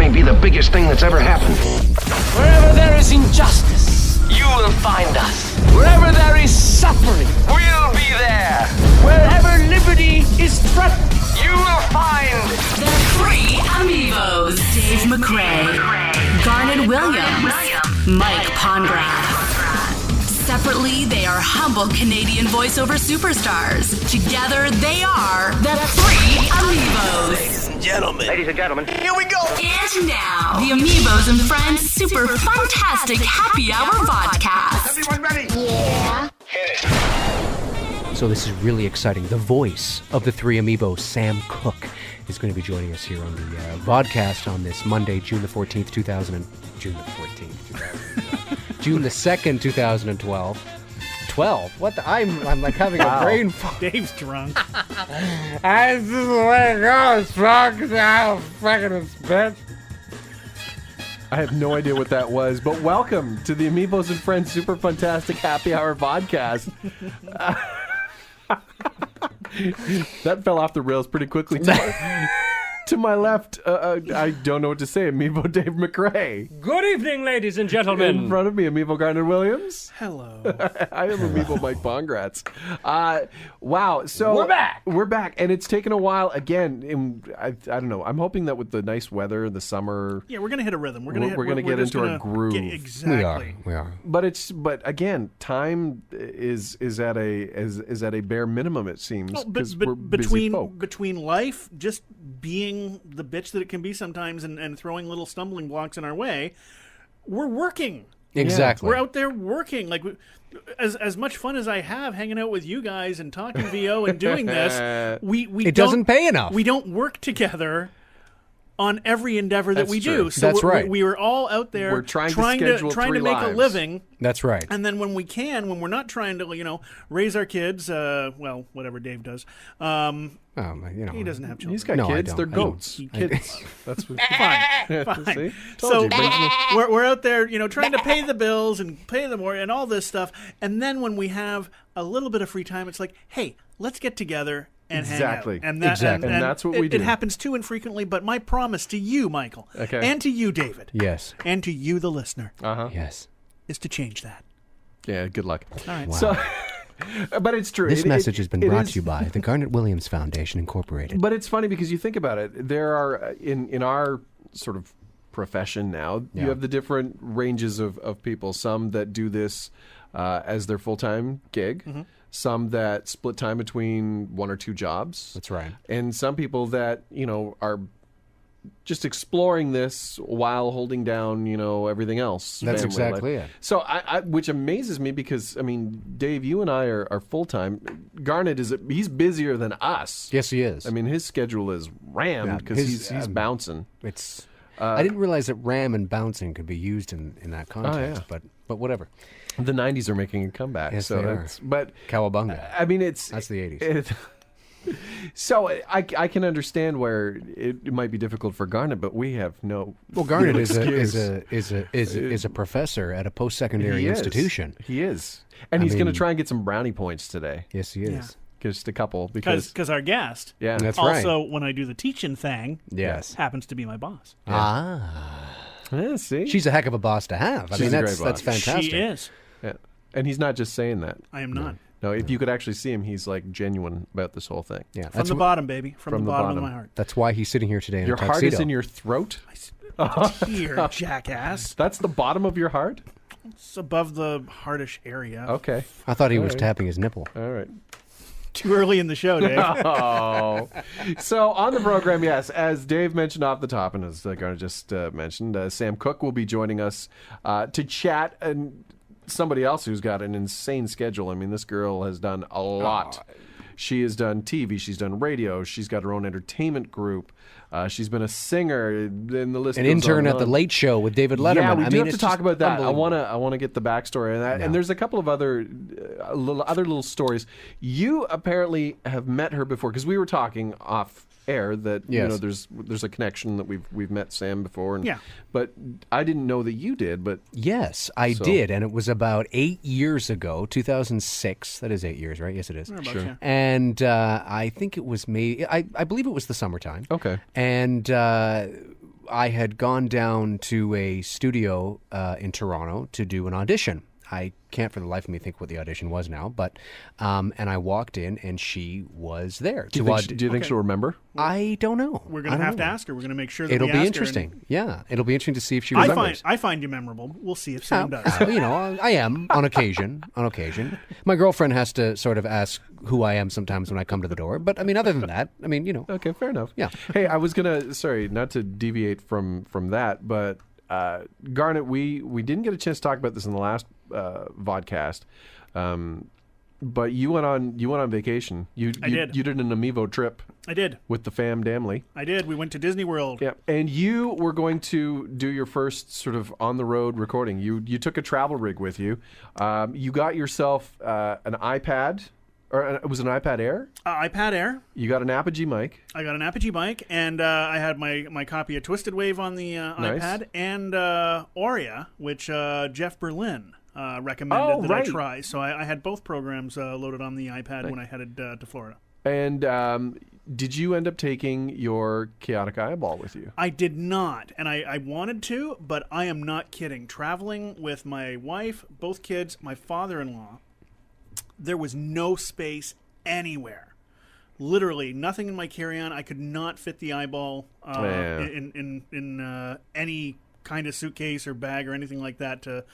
may be the biggest thing that's ever happened. Wherever there is injustice, you will find us. Wherever there is suffering, we'll be there. Wherever liberty is threatened, you will find the three AmiVO's. Dave McRae, Garnet Williams, Mike Pongracz. Separately, they are humble Canadian voiceover superstars. Together, they are the three AmiVO's. Ladies and gentlemen, here we go. And now, the AmiVO's and Friends Super-Funtastic Happy Hour VOdcast. everyone ready? Yeah. Hit it. So this is really exciting. The voice of the three AmiVO's, Sam Cooke, is going to be joining us here on the VOdcast on this Monday, June the 2nd, 2012. 12? What the? I'm like having a brain fog. Dave's drunk. I just wake up, drunk now, fucking bitch. I have no idea what that was, but welcome to the AmiVO's and Friends Super-Funtastic Happy Hour Vodcast. That fell off the rails pretty quickly. To my left, I don't know what to say, AmiVO Dave McRae. Good evening, ladies and gentlemen. In front of me, AmiVO Garnet Williams. Hello. I am AmiVO Mike Pongracz. Wow, so We're back, and it's taken a while again. I don't know. I'm hoping that with the nice weather, the summer. Yeah, we're gonna hit a rhythm. We're gonna get into our groove. Exactly. We are. But again, time is at a bare minimum. It seems because we're busy folk. between life, just being the bitch that it can be sometimes, and throwing little stumbling blocks in our way, we're working. Exactly. We're out there working. Like, as much fun as I have hanging out with you guys and talking VO and doing this, we doesn't pay enough. We don't work together on every endeavor that we true. do. So That's right. We were all out there We're trying to make a living. That's right. And then when we're not trying to, raise our kids, whatever Dave does. He doesn't have children. He's got No, I kids. don't. They're I don't. goats. Kids. That's what. Fine. See? So Told you. we're out there, trying to pay the bills and pay the more and all this stuff. And then when we have a little bit of free time, it's like, hey, let's get together and Exactly. hang out. Exactly. And that's what we do. It happens too infrequently, but my promise to you, Michael, Okay. and to you, David, Yes. and to you, the listener, Yes. is to change that. Yeah. Good luck. All right. Wow. So, but it's true. This message has been brought is- to you by the Garnet Williams Foundation Incorporated. But it's funny because you think about it. There are in our sort of profession now, Yeah. you have the different ranges of people. Some that do this as their full-time gig. Mm-hmm. Some that split time between one or two jobs. That's right. And some people that are just exploring this while holding down everything else. That's family exactly life. it. So I which amazes me because Dave, you and I are full time. Garnet he's busier than us. Yes, he is. I mean, his schedule is rammed because he's bouncing. It's. I didn't realize that ram and bouncing could be used in that context, yeah. but whatever. The 90s are making a comeback. Yes, so they are. But Cowabunga. I mean, That's the 80s. So I can understand where it might be difficult for Garnet, but we have no. Well, Garnet is excuse. a professor at a post-secondary He is. institution. He is, and he's going to mean- try and get some brownie points today. Yes, he is. Yeah. Just a couple because Because our guest, yeah, That's right. also when I do the teaching thing, Yes. happens to be my boss. Yeah, see, She's a heck of a boss to have. I She's mean, a that's great boss. fantastic. She is. yeah. And he's not just saying that. I am not. No, if you could actually see him, he's like genuine about this whole thing. Yeah, From that's the bottom, baby. From the bottom of my heart. That's why he's sitting here today in Your a heart tuxedo. is in your throat. Here, jackass. That's the bottom of your heart. It's above the heartish area. Okay, I thought he was right. tapping his nipple. all right. Too early in the show, Dave. Oh, so on the program, yes, as Dave mentioned off the top, and as Garnet just mentioned, Sam Cooke will be joining us to chat, and somebody else who's got an insane schedule. I mean, this girl has done a lot. She has done TV, she's done radio, she's got her own entertainment group. She's been a singer, and the list An goes intern on at and the on. Late Show with David Letterman. Yeah, we I do mean, have to it's talk just about that. I unbelievable. want to get the backstory on that, Yeah. and there's a couple of other little stories. You apparently have met her before because we were talking off air that Yes. there's a connection that we've met Sam before. And, Yeah. but I didn't know that you did. But Yes, I did, and it was about 8 years ago, 2006. That is 8 years, right? Yes, it is. Sure. Yeah. And I think it was I believe it was the summertime. Okay. And I had gone down to a studio in Toronto to do an audition. I can't for the life of me think what the audition was now, but and I walked in and she was there. Do you think she'll remember? I don't know. We're going to have to ask her. We're going to make sure that it'll we be ask interesting. Her Yeah, it'll be interesting to see if she remembers. I find you memorable. We'll see if Sam does. You know, I am on occasion. On occasion, my girlfriend has to sort of ask who I am sometimes when I come to the door. But I mean, other than that, I mean, you know. Okay, fair enough. Yeah. Hey, I was gonna. Sorry, not to deviate from that, but Garnet, we didn't get a chance to talk about this in the last VOdcast. But you went on vacation. I did. You did an AmiVO trip. I did. With the fam damly. I did. We went to Disney World. Yeah. And you were going to do your first sort of on the road recording. You took a travel rig with you. You got yourself an iPad. Or it was an iPad Air? iPad Air. You got an Apogee mic. I got an Apogee mic, and I had my copy of Twisted Wave on the iPad, and Aurea, which Jeff Berlin recommended I try. So I had both programs loaded on the iPad when I headed to Florida. And did you end up taking your Chaotic Eyeball with you? I did not, and I wanted to, but I am not kidding. Traveling with my wife, both kids, my father-in-law, there was no space anywhere. Literally nothing in my carry-on. I could not fit the eyeball in any kind of suitcase or bag or anything like that to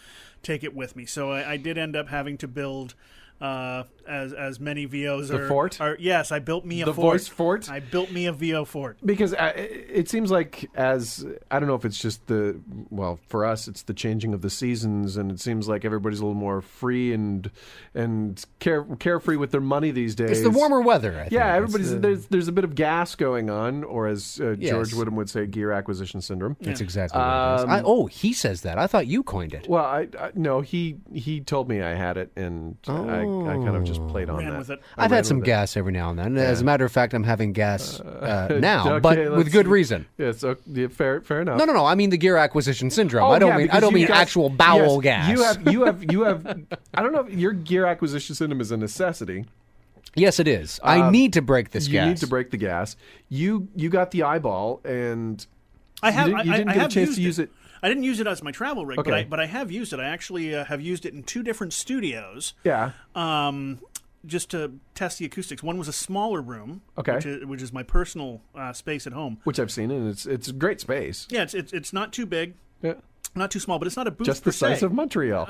take it with me. So I did end up having to build as many VOs. The fort? Yes, I built me a fort. The voice fort? I built me a VO fort. Because it seems like I don't know if it's just for us, it's the changing of the seasons, and it seems like everybody's a little more free and carefree with their money these days. It's the warmer weather, I think. Yeah, there's a bit of gas going on, or as George Woodham would say, gear acquisition syndrome. That's exactly what it is. He says that. I thought you coined it. Well, no, he told me I had it, and I kind of just played on that. With it. I've had some gas every now and then. Yeah. As a matter of fact, I'm having gas now, okay, but with good reason. Yeah, so fair enough. No. I mean the gear acquisition syndrome. I don't mean actual bowel gas. You have. I don't know if your gear acquisition syndrome is a necessity. Yes, it is. I need to break this gas. You need to break the gas. You got the eyeball, and I have. You didn't get a chance to use it. I didn't use it as my travel rig, okay. but I have used it. I actually have used it in 2 different studios. Yeah. Just to test the acoustics. One was a smaller room, okay, which is my personal space at home, which I've seen, and it's a great space. Yeah, it's not too big, not too small, but it's not a booth just the size of Montreal.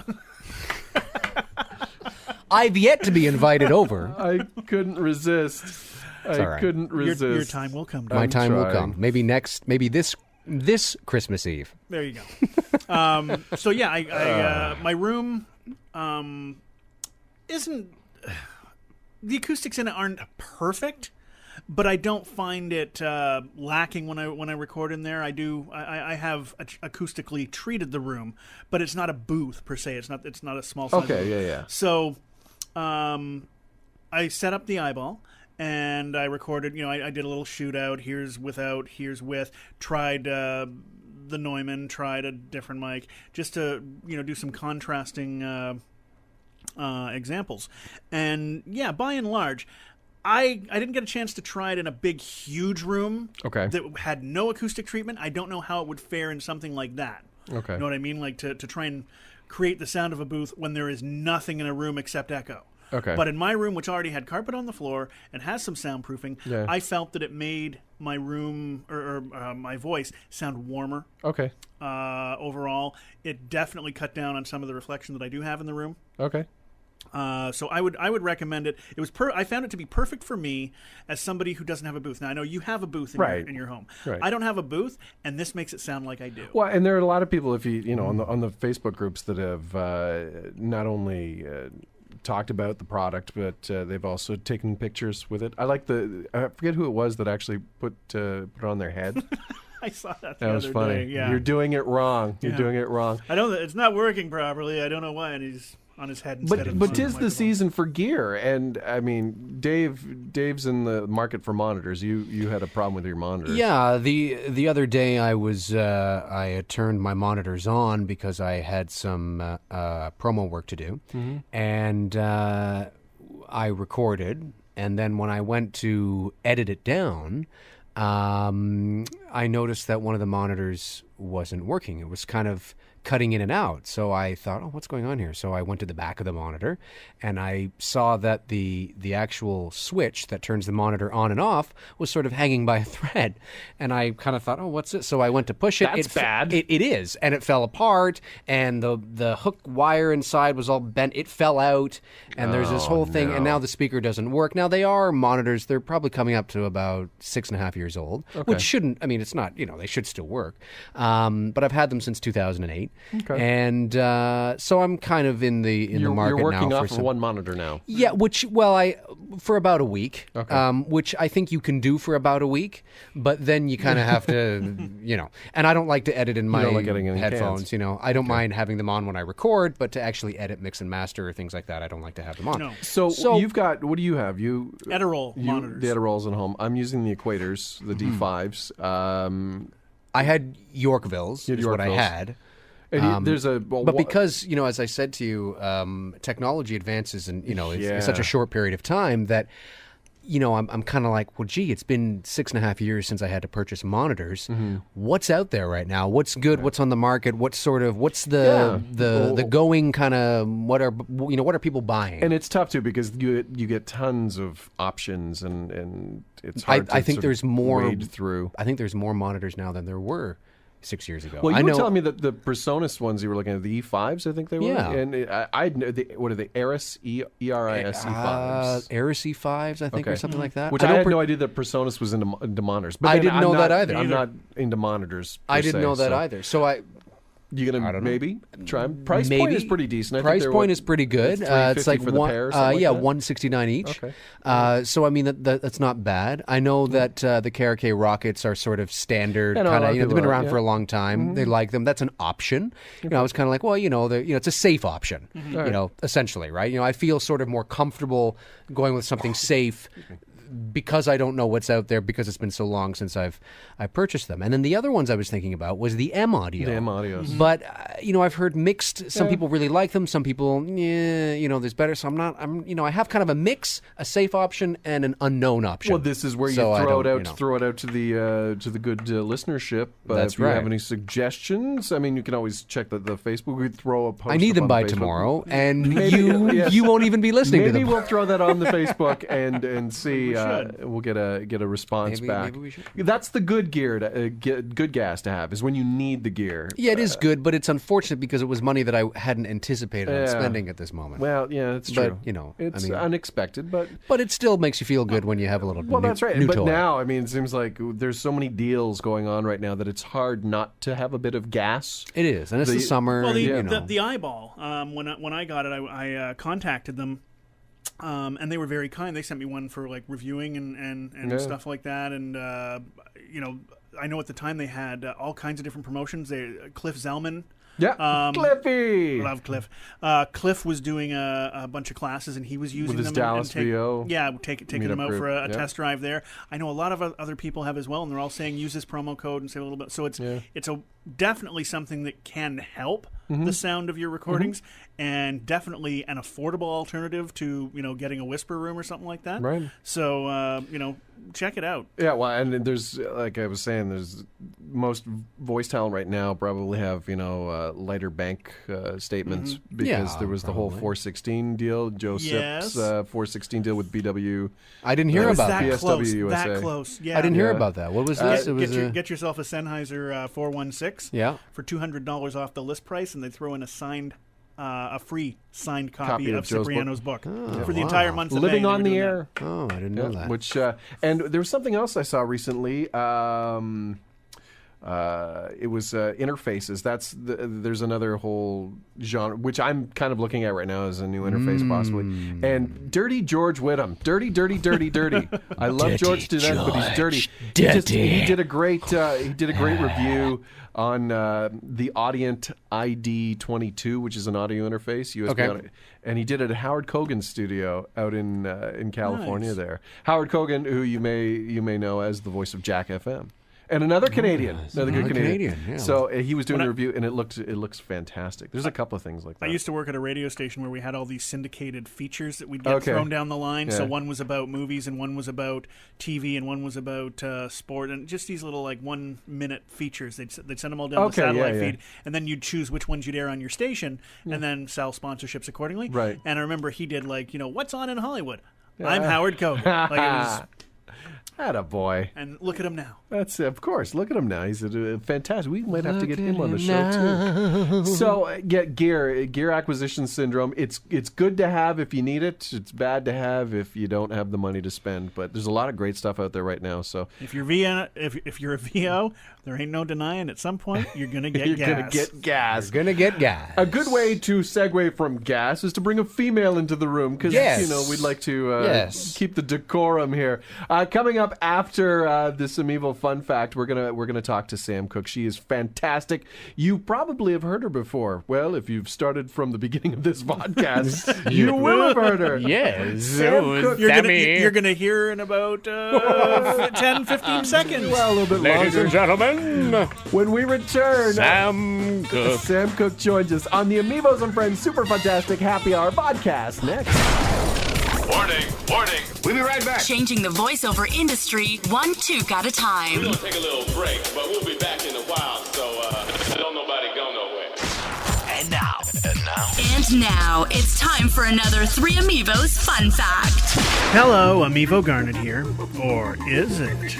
I've yet to be invited over. I couldn't resist. Couldn't resist. Your time will come. My time will come. Maybe this Christmas Eve. There you go. So yeah, my room isn't. The acoustics in it aren't perfect, but I don't find it lacking when I record in there. I have acoustically treated the room, but it's not a booth per se. It's not a small size. Okay, yeah. So, I set up the eyeball. And I recorded, I did a little shootout. Here's without, here's with. Tried the Neumann, tried a different mic, just to, do some contrasting examples. And yeah, by and large, I didn't get a chance to try it in a big, huge room that had no acoustic treatment. I don't know how it would fare in something like that. Okay. You know what I mean? Like to try and create the sound of a booth when there is nothing in a room except echo. Okay. But in my room, which already had carpet on the floor and has some soundproofing, I felt that it made my room or my voice sound warmer. Okay. Overall, it definitely cut down on some of the reflection that I do have in the room. Okay. So I would recommend it. It was I found it to be perfect for me as somebody who doesn't have a booth. Now I know you have a booth in your home. Right. I don't have a booth, and this makes it sound like I do. Well, and there are a lot of people, if on the Facebook groups that have not only talked about the product, but they've also taken pictures with it. I like I forget who it was that actually put it on their head. I saw that. That was funny. Day. Yeah. You're doing it wrong. You're doing it wrong. I don't. It's not working properly. I don't know why. And he's on his head instead but 'tis the season for gear, and I mean, Dave's in the market for monitors. You had a problem with your monitors. Yeah, the other day I had turned my monitors on because I had some promo work to do, and I recorded, and then when I went to edit it down, I noticed that one of the monitors wasn't working. It was kind of cutting in and out. So I thought, oh, what's going on here? So I went to the back of the monitor, and I saw that the actual switch that turns the monitor on and off was sort of hanging by a thread. And I kind of thought, oh, what's this? So I went to push it. That's bad. It is. And it fell apart, and the hook wire inside was all bent. It fell out, and there's this whole thing. no. And now the speaker doesn't work. Now, they are monitors. They're probably coming up to about 6.5 years old, which shouldn't, I mean, it's not, they should still work. But I've had them since 2008. Okay. And so I'm kind of in the market now. You're working for off some, of one monitor now. Yeah, for about a week, which I think you can do for about a week, but then you kind of have to, and I don't like to edit in my don't like editing in headphones, cans. I don't mind having them on when I record, but to actually edit, mix, and master or things like that, I don't like to have them on. No. So you've got, what do you have? Edirol monitors. The Edirol's at home. I'm using the Equators, the D5s. I had Yorkvilles, is what I Yorkvilles. had. And But because, as I said to you, technology advances in, in such a short period of time that, I'm kind of like, well, gee, it's been 6.5 years since I had to purchase monitors. What's out there right now? What's good? What's on the market? What's the going kind of, what are people buying? And it's tough too because you get tons of options and it's hard I think there's more wade through. I think there's more monitors now than there were 6 years ago. Well, you were telling me that the Presonus ones you were looking at, the E5s, I think they were. Yeah. And what are they? Eris, E-R-I-S E5s. Eris E5s, I think, or something like that. Which I had no idea that Presonus was into monitors. But I then didn't know that either. I'm not into monitors. I didn't know that either. So you gonna maybe try them? Price maybe. point is pretty decent. Price point is pretty good. It's like for the pair or something like that? $169 each. Okay. So I mean that's not bad. I know that the KRK rockets are sort of standard. Yeah, no, a lot of They've people been are, around yeah. for a long time. They like them. That's an option. I was kind of like, well, it's a safe option. Essentially, right? I feel sort of more comfortable going with something safe. Because I don't know what's out there, because it's been so long since I purchased them. And then the other ones I was thinking about was the M Audio. The M Audios. But I've heard mixed. Some people really like them. Some people, there's better. So I have kind of a mix, a safe option and an unknown option. Well, this is where you throw it out to the good listenership. That's if you right. have any suggestions, I mean, you can always check the Facebook. We throw a post. I need up them on by the Facebook. tomorrow, and Yes. you won't even be listening to Maybe them. we'll throw that on the Facebook and see. We'll get a response back. Maybe we should. That's the good gear, good gas to have is when you need the gear. Yeah, it is good, but it's unfortunate because it was money that I hadn't anticipated on spending at this moment. Well, yeah, it's But, true. It's unexpected, but it still makes you feel good when you have a little. well, that's right. New But toy. now, I mean, it seems like there's so many deals going on right now that it's hard not to have a bit of gas. It is, and it's the summer. Well, and, the eyeball. When I got it, I contacted them, and they were very kind. They sent me one for like reviewing and stuff like that. And I know at the time they had all kinds of different promotions. Cliff Zellman. Yeah, Cliffy. Love Cliff. Cliff was doing a bunch of classes, and he was using With his them. Dallas VO. Yeah, taking them out group. for a test drive there. I know a lot of other people have as well, and they're all saying use this promo code and save a little bit. So it's definitely something that can help the sound of your recordings, and definitely an affordable alternative to getting a whisper room or something like that. Right. So check it out. Yeah, well, and there's, like I was saying, there's most voice talent right now probably have lighter bank statements because there was the whole 416 deal, Joe Sipp's 416 deal with BW. I didn't hear about that. that. Close. USA. That close. Yeah. I didn't hear about that. What was this? It was Get yourself a Sennheiser 416 for $200 off the list price, and they throw in a free signed copy of Joe's Cipriano's book for the entire month of Living May. on the Air. Oh, I didn't know that. Which and there was something else I saw recently. It was interfaces. There's another whole genre which I'm kind of looking at right now as a new interface possibly. And Dirty George Whittam, dirty. I love George to death, but he's dirty. He did a great review on the Audient ID22, which is an audio interface, USB audio, and he did it at Howard Kogan's studio out in California. Nice. There, Howard Kogan, who you may know as the voice of Jack FM. And another Canadian, another good Canadian. Yeah. So he was doing the review, and it looks fantastic. There's a couple of things like that. I used to work at a radio station where we had all these syndicated features that we'd get thrown down the line. Yeah. So one was about movies, and one was about TV, and one was about sport, and just these little 1 minute features. They'd send them all down the satellite feed, and then you'd choose which ones you'd air on your station, and then sell sponsorships accordingly. Right. And I remember he did what's on in Hollywood. I'm Howard Kogan. It was. Attaboy. And look at him now. That's of course. Look at him now. He's a fantastic. We might have to get him on the show too. So, gear acquisition syndrome. It's good to have if you need it. It's bad to have if you don't have the money to spend. But there's a lot of great stuff out there right now. So if you're if you're a VO, there ain't no denying at some point you're gonna get gas. You're gonna get gas. You're gonna get gas. A good way to segue from gas is to bring a female into the room because we'd like to keep the decorum here. Coming up after this AmiVO fun fact, we're gonna talk to Sam Cooke. She is fantastic. You probably have heard her before. Well, if you've started from the beginning of this podcast, you will have heard her. Yes. Sam Cooke. You're gonna hear her in about 10, 15 seconds. Well, a little bit Ladies longer. and gentlemen, When we return, Sam Cooke. Sam Cooke joins us on the AmiVO's and Friends Super-Funtastic Happy Hour podcast next. Warning. We'll be right back. Changing the voiceover industry one toque at a We're time. gonna take a little break, but we'll be back in a while, so don't nobody go nowhere. And now. And now it's time for another 3 AmiVO's fun fact. Hello, AmiVO Garnet here. Or is it?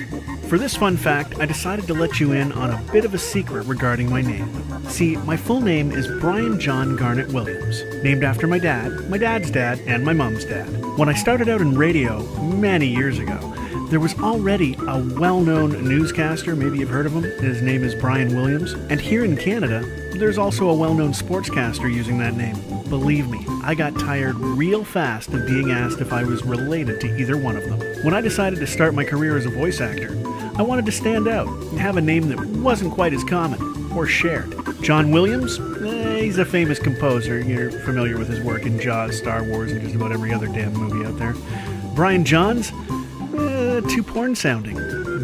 For this fun fact, I decided to let you in on a bit of a secret regarding my name. See, my full name is Brian John Garnet Williams, named after my dad's dad, and my mom's dad. When I started out in radio many years ago, there was already a well-known newscaster, maybe you've heard of him. His name is Brian Williams. And here in Canada, there's also a well-known sportscaster using that name. Believe me, I got tired real fast of being asked if I was related to either one of them. When I decided to start my career as a voice actor, I wanted to stand out and have a name that wasn't quite as common or shared. John Williams? He's a famous composer. You're familiar with his work in Jaws, Star Wars, and just about every other damn movie out there. Brian Johns? Too porn sounding.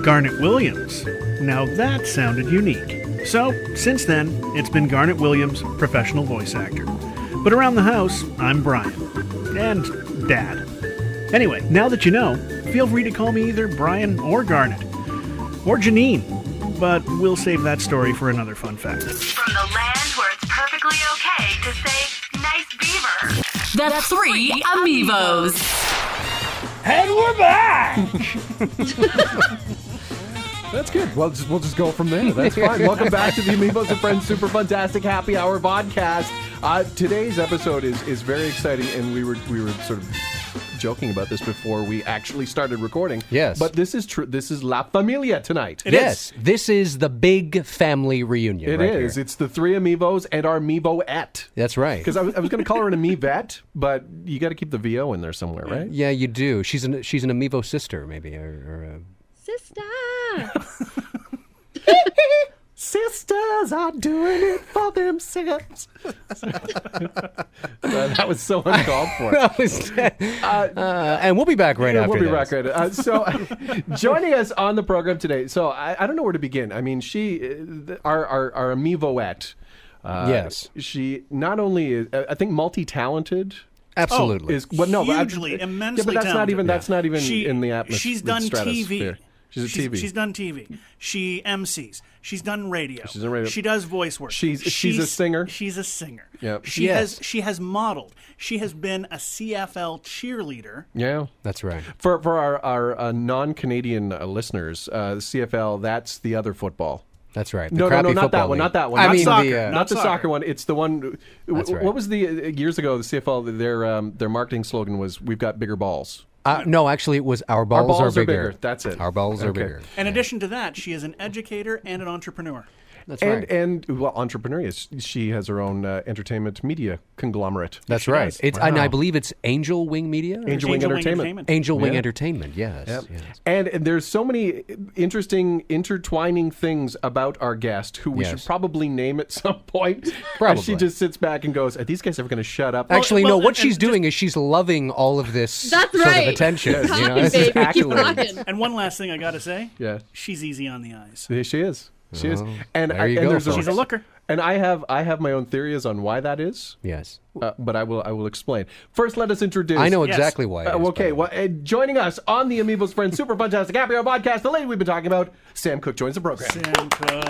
Garnet Williams? Now that sounded unique. So, since then, it's been Garnet Williams, professional voice actor. But around the house, I'm Brian. And Dad. Anyway, now that you know, feel free to call me either Brian or Garnet. Or Janine. But we'll save that story for another fun fact. From the land where it's perfectly okay to say, nice beaver. The 3 AmiVO's. And we're back! That's good. Well, we'll just go from there. That's fine. Welcome back to the AmiVO's and Friends Super-Funtastic Happy Hour podcast. Today's episode is very exciting, and we were sort of joking about this before we actually started recording. Yes. But this is true. This is La Familia tonight. Yes, this is the big family reunion. It right is. Here. It's the 3 AmiVO's and our AmiVO-ette. That's right. Because I was going to call her an AmiVette, but you got to keep the VO in there somewhere, right? Yeah, you do. She's an AmiVO sister, maybe, or Sister! Sisters are doing it for themselves. That was so uncalled for. That was and we'll be back right after We'll be this. back right. So, joining us on the program today. So, I don't know where to begin. I mean, our AmiVO-ette. Yes. She not only is, I think, multi-talented. Absolutely. Hugely, immensely but that's talented. not even in the atmosphere. She's done TV. She's a TV. She's done TV. She MCs. She's done radio. She's done radio. She does voice work. She's a singer. She's a singer. Yep. She Yes. has modeled. She has been a CFL cheerleader. Yeah. That's right. For our non-Canadian listeners, CFL, that's the other football. That's right. The No, crappy not football that one. league. Not that one. I Not mean, soccer. not the soccer. soccer one. It's the one. That's right. What was the years ago? The CFL, their marketing slogan was "We've got bigger balls." no, actually, it was our balls, balls are are bigger. bigger. That's it. Our balls are Okay. bigger. In addition to that, she is an educator and an entrepreneur. That's right. And well, entrepreneur. She has her own entertainment media conglomerate. That's right. It's and I believe it's Angel Wing Media. Angel Wing Entertainment. Angel Wing Entertainment. Yes. Yep. Yes. And there's so many interesting, intertwining things about our guest who we should probably name at some point. Probably. She just sits back and goes, "Are these guys ever going to shut up?" Actually, no. What she's doing is she's loving all of this sort of attention. Yes. You know, Talking, this is baby. Keep accolades. talking. And one last thing I got to say. Yeah. She's easy on the eyes. She is. She is. And, there you go, there's folks. She's a looker. And I have my own theories on why that is. Yes. But I will explain. First, let us introduce. I know exactly why. It is, okay, well, joining us on the AmiVO's Friends Super-Funtastic Happy Hour podcast, the lady we've been talking about, Sam Cooke, joins the program. Sam Cooke.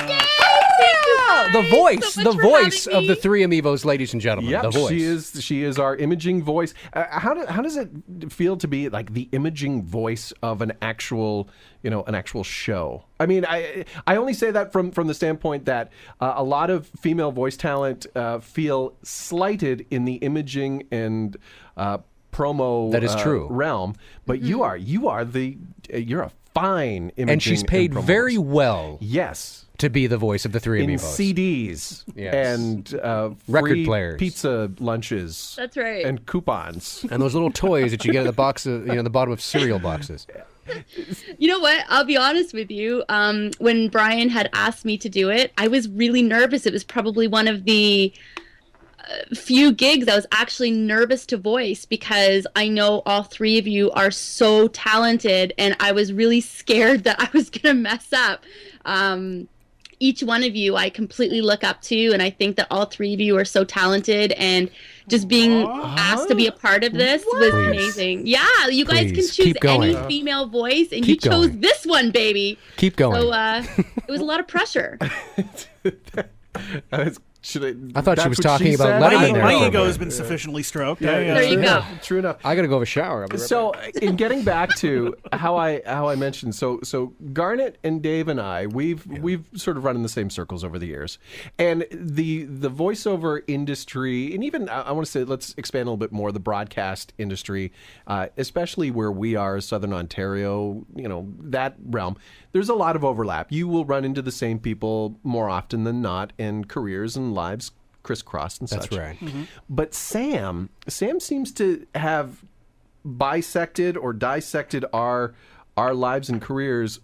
The voice, so the much for voice having of the me. three AmiVOs, ladies and gentlemen. Yep, the voice. she is our imaging voice. How does it feel to be like the imaging voice of an actual show? I mean, I only say that from the standpoint that a lot of female voice talent feel slighted in the imaging and promo That is true. realm, but you're a fine imaging, And she's paid and promo very voice. well Yes. to be the voice of the three In AmiVOs. CDs Yes. and Record free players. pizza lunches. That's right. And coupons. And those little toys that you get at the box of, the bottom of cereal boxes. You know what? I'll be honest with you. When Brian had asked me to do it, I was really nervous. It was probably one of the few gigs I was actually nervous to voice because I know all three of you are so talented, and I was really scared that I was going to mess up. Each one of you I completely look up to, and I think that all three of you are so talented, and just being asked to be a part of this was amazing. Yeah, you guys can Please, choose keep going. any female voice, and Keep you chose going. this one, baby. Keep going. So it was a lot of pressure. I thought she was talking about said? Letterman there. My for a ego has minute. been sufficiently stroked. There you go. True enough. I got to go have a shower. I'll be right So, in getting back to how I mentioned, so Garnet and Dave and I, we've sort of run in the same circles over the years, and the voiceover industry, and even I want to say, let's expand a little bit more, the broadcast industry, especially where we are, Southern Ontario, that realm. There's a lot of overlap. You will run into the same people more often than not, and careers and lives crisscrossed and such. That's right. But Sam seems to have bisected or dissected our lives and careers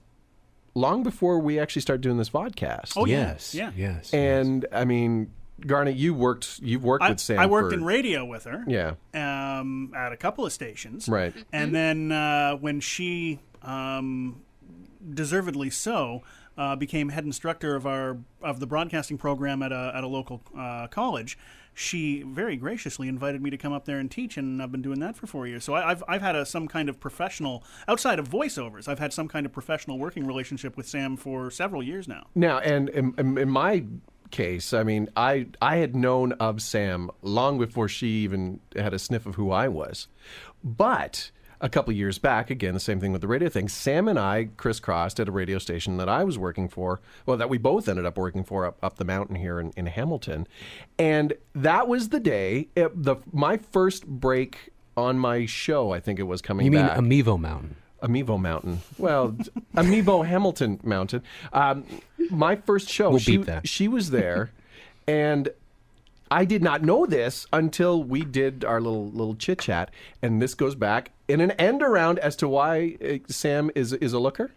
long before we actually started doing this podcast. Oh, Yes. yeah. Yes. And I mean, Garnet, you've worked with Sam. I worked for- in radio with her. Yeah. At a couple of stations. Right. And then when she, deservedly so, became head instructor of the broadcasting program at a local college, she very graciously invited me to come up there and teach, and I've been doing that for 4 years. So I've had some kind of professional, outside of voiceovers, I've had some kind of professional working relationship with Sam for several years now. Now, and in my case, I mean, I had known of Sam long before she even had a sniff of who I was. But a couple of years back, again, the same thing with the radio thing, Sam and I crisscrossed at a radio station that I was working for, well, that we both ended up working for up the mountain here in Hamilton. And that was the day, my first break on my show, I think it was coming You mean back. AmiVO Mountain? AmiVO Mountain. Well, AmiVO Hamilton Mountain. My first show, We'll beep that. she was there, and I did not know this until we did our little chit chat, and this goes back in an end around as to why Sam is a looker.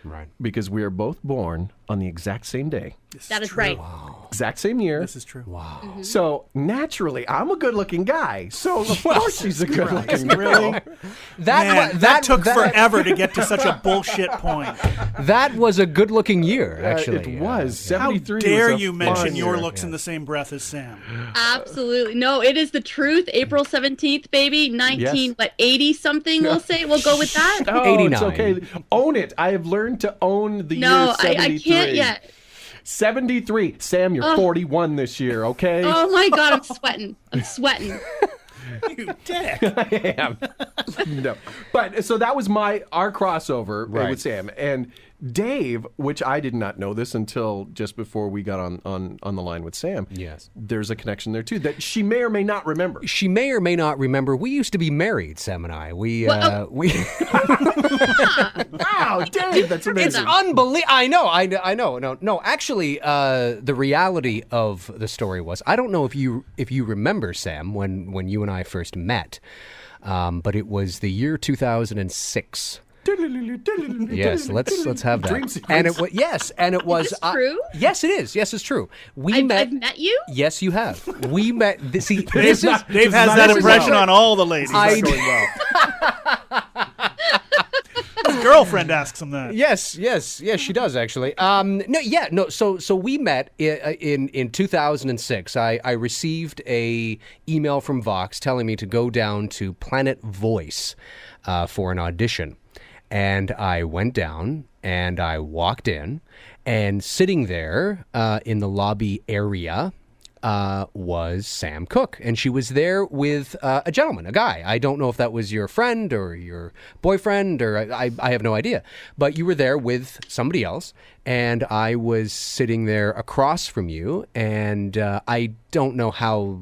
Right. Because we are both born on the exact same day, That is right. exact same year. This is true. Wow. So naturally, I'm a good-looking guy. So of course she's a good-looking girl. Really? That took forever to get to such a bullshit point. That was a good-looking year, actually. It was. How 73 dare was a you fun mention your year. looks in the same breath as Sam? Absolutely. No, it is the truth. April 17th, baby. 80 something, we'll say. We'll go with that. Oh, 89. it's okay. Own it. I have learned to own the No, year 73. I can't yet. 73. Sam, you're 41 this year, okay? Oh my God, I'm sweating. I'm sweating. You dick. I am. No. But so that was our crossover Right. with Sam. And Dave, which I did not know this until just before we got on the line with Sam. Yes. There's a connection there too that she may or may not remember. She may or may not remember. We used to be married, Sam and I. We Wow, Dave, that's amazing. It's unbelievable. I know. No. Actually, the reality of the story was, I don't know if you remember, Sam, when you and I first met, but it was the year 2006. Yes, let's have that. Dream sequence. And it was Is this true? Yes, it is. Yes, it's true. I've met you? Yes, you have. We met. See, Dave this is has that impression on all the ladies. I- Going well. His girlfriend asks him that. Yes, she does actually. No. So we met in 2006. I received a email from Vox telling me to go down to Planet Voice for an audition, and I went down and I walked in, and sitting there in the lobby area was Sam Cooke, and she was there with a gentleman, a guy. I don't know if that was your friend or your boyfriend, or I have no idea. But you were there with somebody else, and I was sitting there across from you, and I don't know how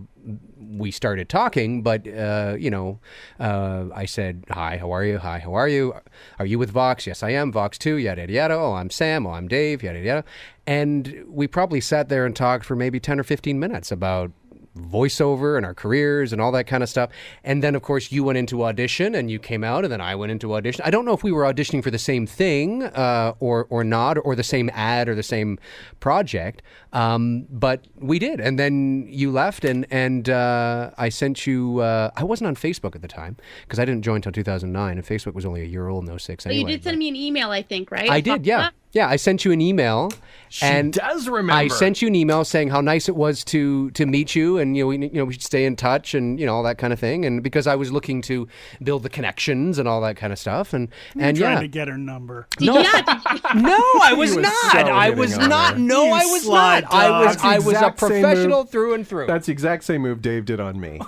we started talking, but, I said, hi, how are you? Hi, how are you? Are you with Vox? Yes, I am. Vox 2, yada, yada, yada. Oh, I'm Sam. Oh, I'm Dave, yada, yada. And we probably sat there and talked for maybe 10 or 15 minutes about voiceover and our careers and all that kind of stuff. And then, of course, you went into audition and you came out, and then I went into audition. I don't know if we were auditioning for the same thing or not, or the same ad or the same project, but we did. And then you left, and I sent you, I wasn't on Facebook at the time because I didn't join until 2009, and Facebook was only a year old in 06 But anyway. you did send me an email, I think, right? I did, yeah. Yeah, I sent you an email. She and does remember. I sent you an email saying how nice it was to meet you, and we should stay in touch, and all that kind of thing. And because I was looking to build the connections and all that kind of stuff, and Trying yeah. to get her number. No, no, I was was not. so I hitting was on not. her. No, You I was slide not. I was. dog. I was a Exact same professional move. through and through. That's the exact same move Dave did on me.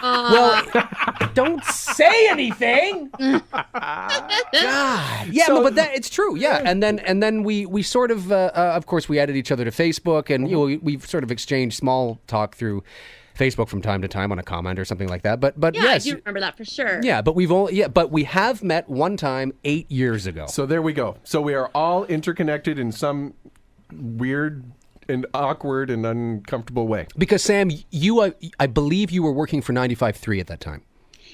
Well, don't say anything. God. Yeah, So- but it's true. Yeah, and then we sort of course, we added each other to Facebook, and we've sort of exchanged small talk through Facebook from time to time on a comment or something like that. But Yeah, yes, I do remember that for sure. yeah, but we have met one time 8 years ago. So there we go. So we are all interconnected in some weird and awkward and uncomfortable way. Because Sam, I believe you were working for 95.3 at that time.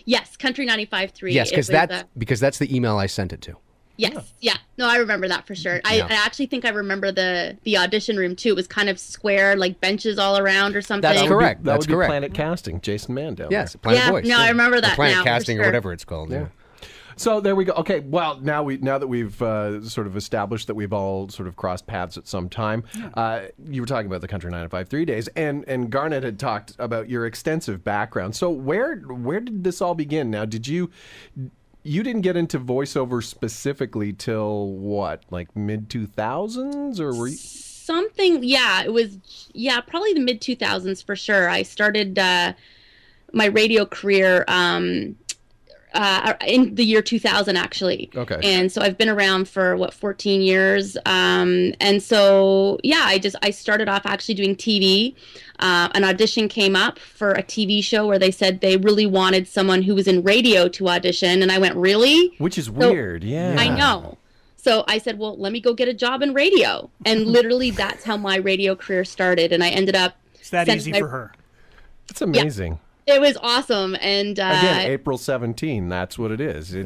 Yes, Country 95.3. Yes, It was, because that's the email I sent it to. Yes, yeah. No, I remember that for sure. I actually think I remember the audition room too. It was kind of square, like benches all around or something. That's correct. That That's would be correct. Planet Casting, Jason Mann down Yes, there. Planet Yeah, Voice. no, I remember that Or Planet now, for Casting or sure. whatever it's called. Yeah. So there we go. Okay, well, now that we've sort of established that we've all sort of crossed paths at some time, you were talking about the Country 95.3 days, and Garnet had talked about your extensive background. So where did this all begin? Now, you didn't get into voiceover specifically till what, like mid 2000s, or were you? Something, yeah. It was, probably the mid 2000s for sure. I started my radio career in the year 2000, actually. Okay. And so I've been around for 14 years. And so, yeah, I started off actually doing TV. An audition came up for a TV show where they said they really wanted someone who was in radio to audition. And I went, really? Which is weird, yeah. I know. So I said, well, let me go get a job in radio. And literally that's how my radio career started. And I ended up... It's that easy for her. It's amazing. It was awesome. And again, April 17, that's what it is. It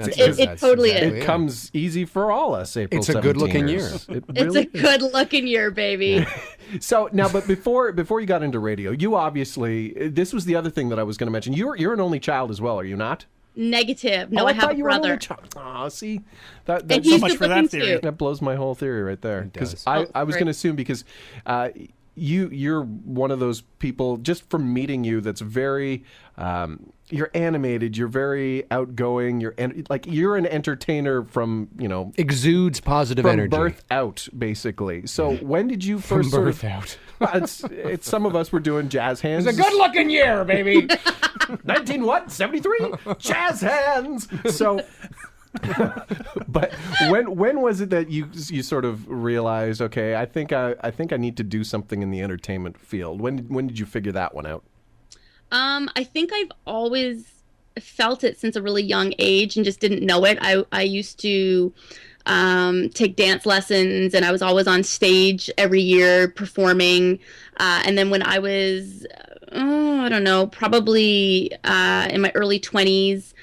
totally is. It comes easy for all us April 17ers. It's a good-looking year. It's a good-looking year, baby. So now, but before you got into radio, you obviously, this was the other thing that I was going to mention. You're an only child as well, are you not? Negative. No, I have a brother. Oh, see, And that's he's so much for that good-looking, theory. too. that blows my whole theory right there. Because does. I was going to assume because you're one of those people just from meeting you that's very you're animated, you're very outgoing, you're an entertainer from Exudes positive from energy. birth out, basically. So when did you first From sort birth of, out. it's some of us were doing jazz hands. It's a good-looking year, baby. 73 jazz hands. So But when was it that you sort of realized, okay, I think I need to do something in the entertainment field? When did you figure that one out? I think I've always felt it since a really young age and just didn't know it. I used to take dance lessons, and I was always on stage every year performing. And then when I was, I don't know, probably in my early 20s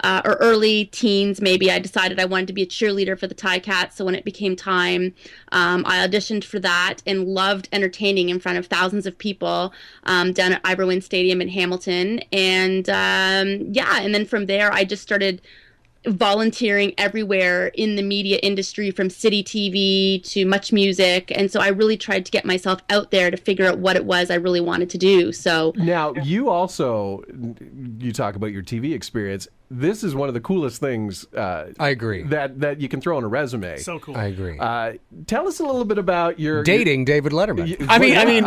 or early teens, maybe, I decided I wanted to be a cheerleader for the Ticats. So when it became time, I auditioned for that and loved entertaining in front of thousands of people down at Iberwin Stadium in Hamilton. And and then from there, I just started volunteering everywhere in the media industry, from city TV to Much Music. And so I really tried to get myself out there to figure out what it was I really wanted to do. So now you talk about your TV experience. This is one of the coolest things. I agree. That you can throw on a resume. So cool. I agree. Tell us a little bit about your dating David Letterman. I mean,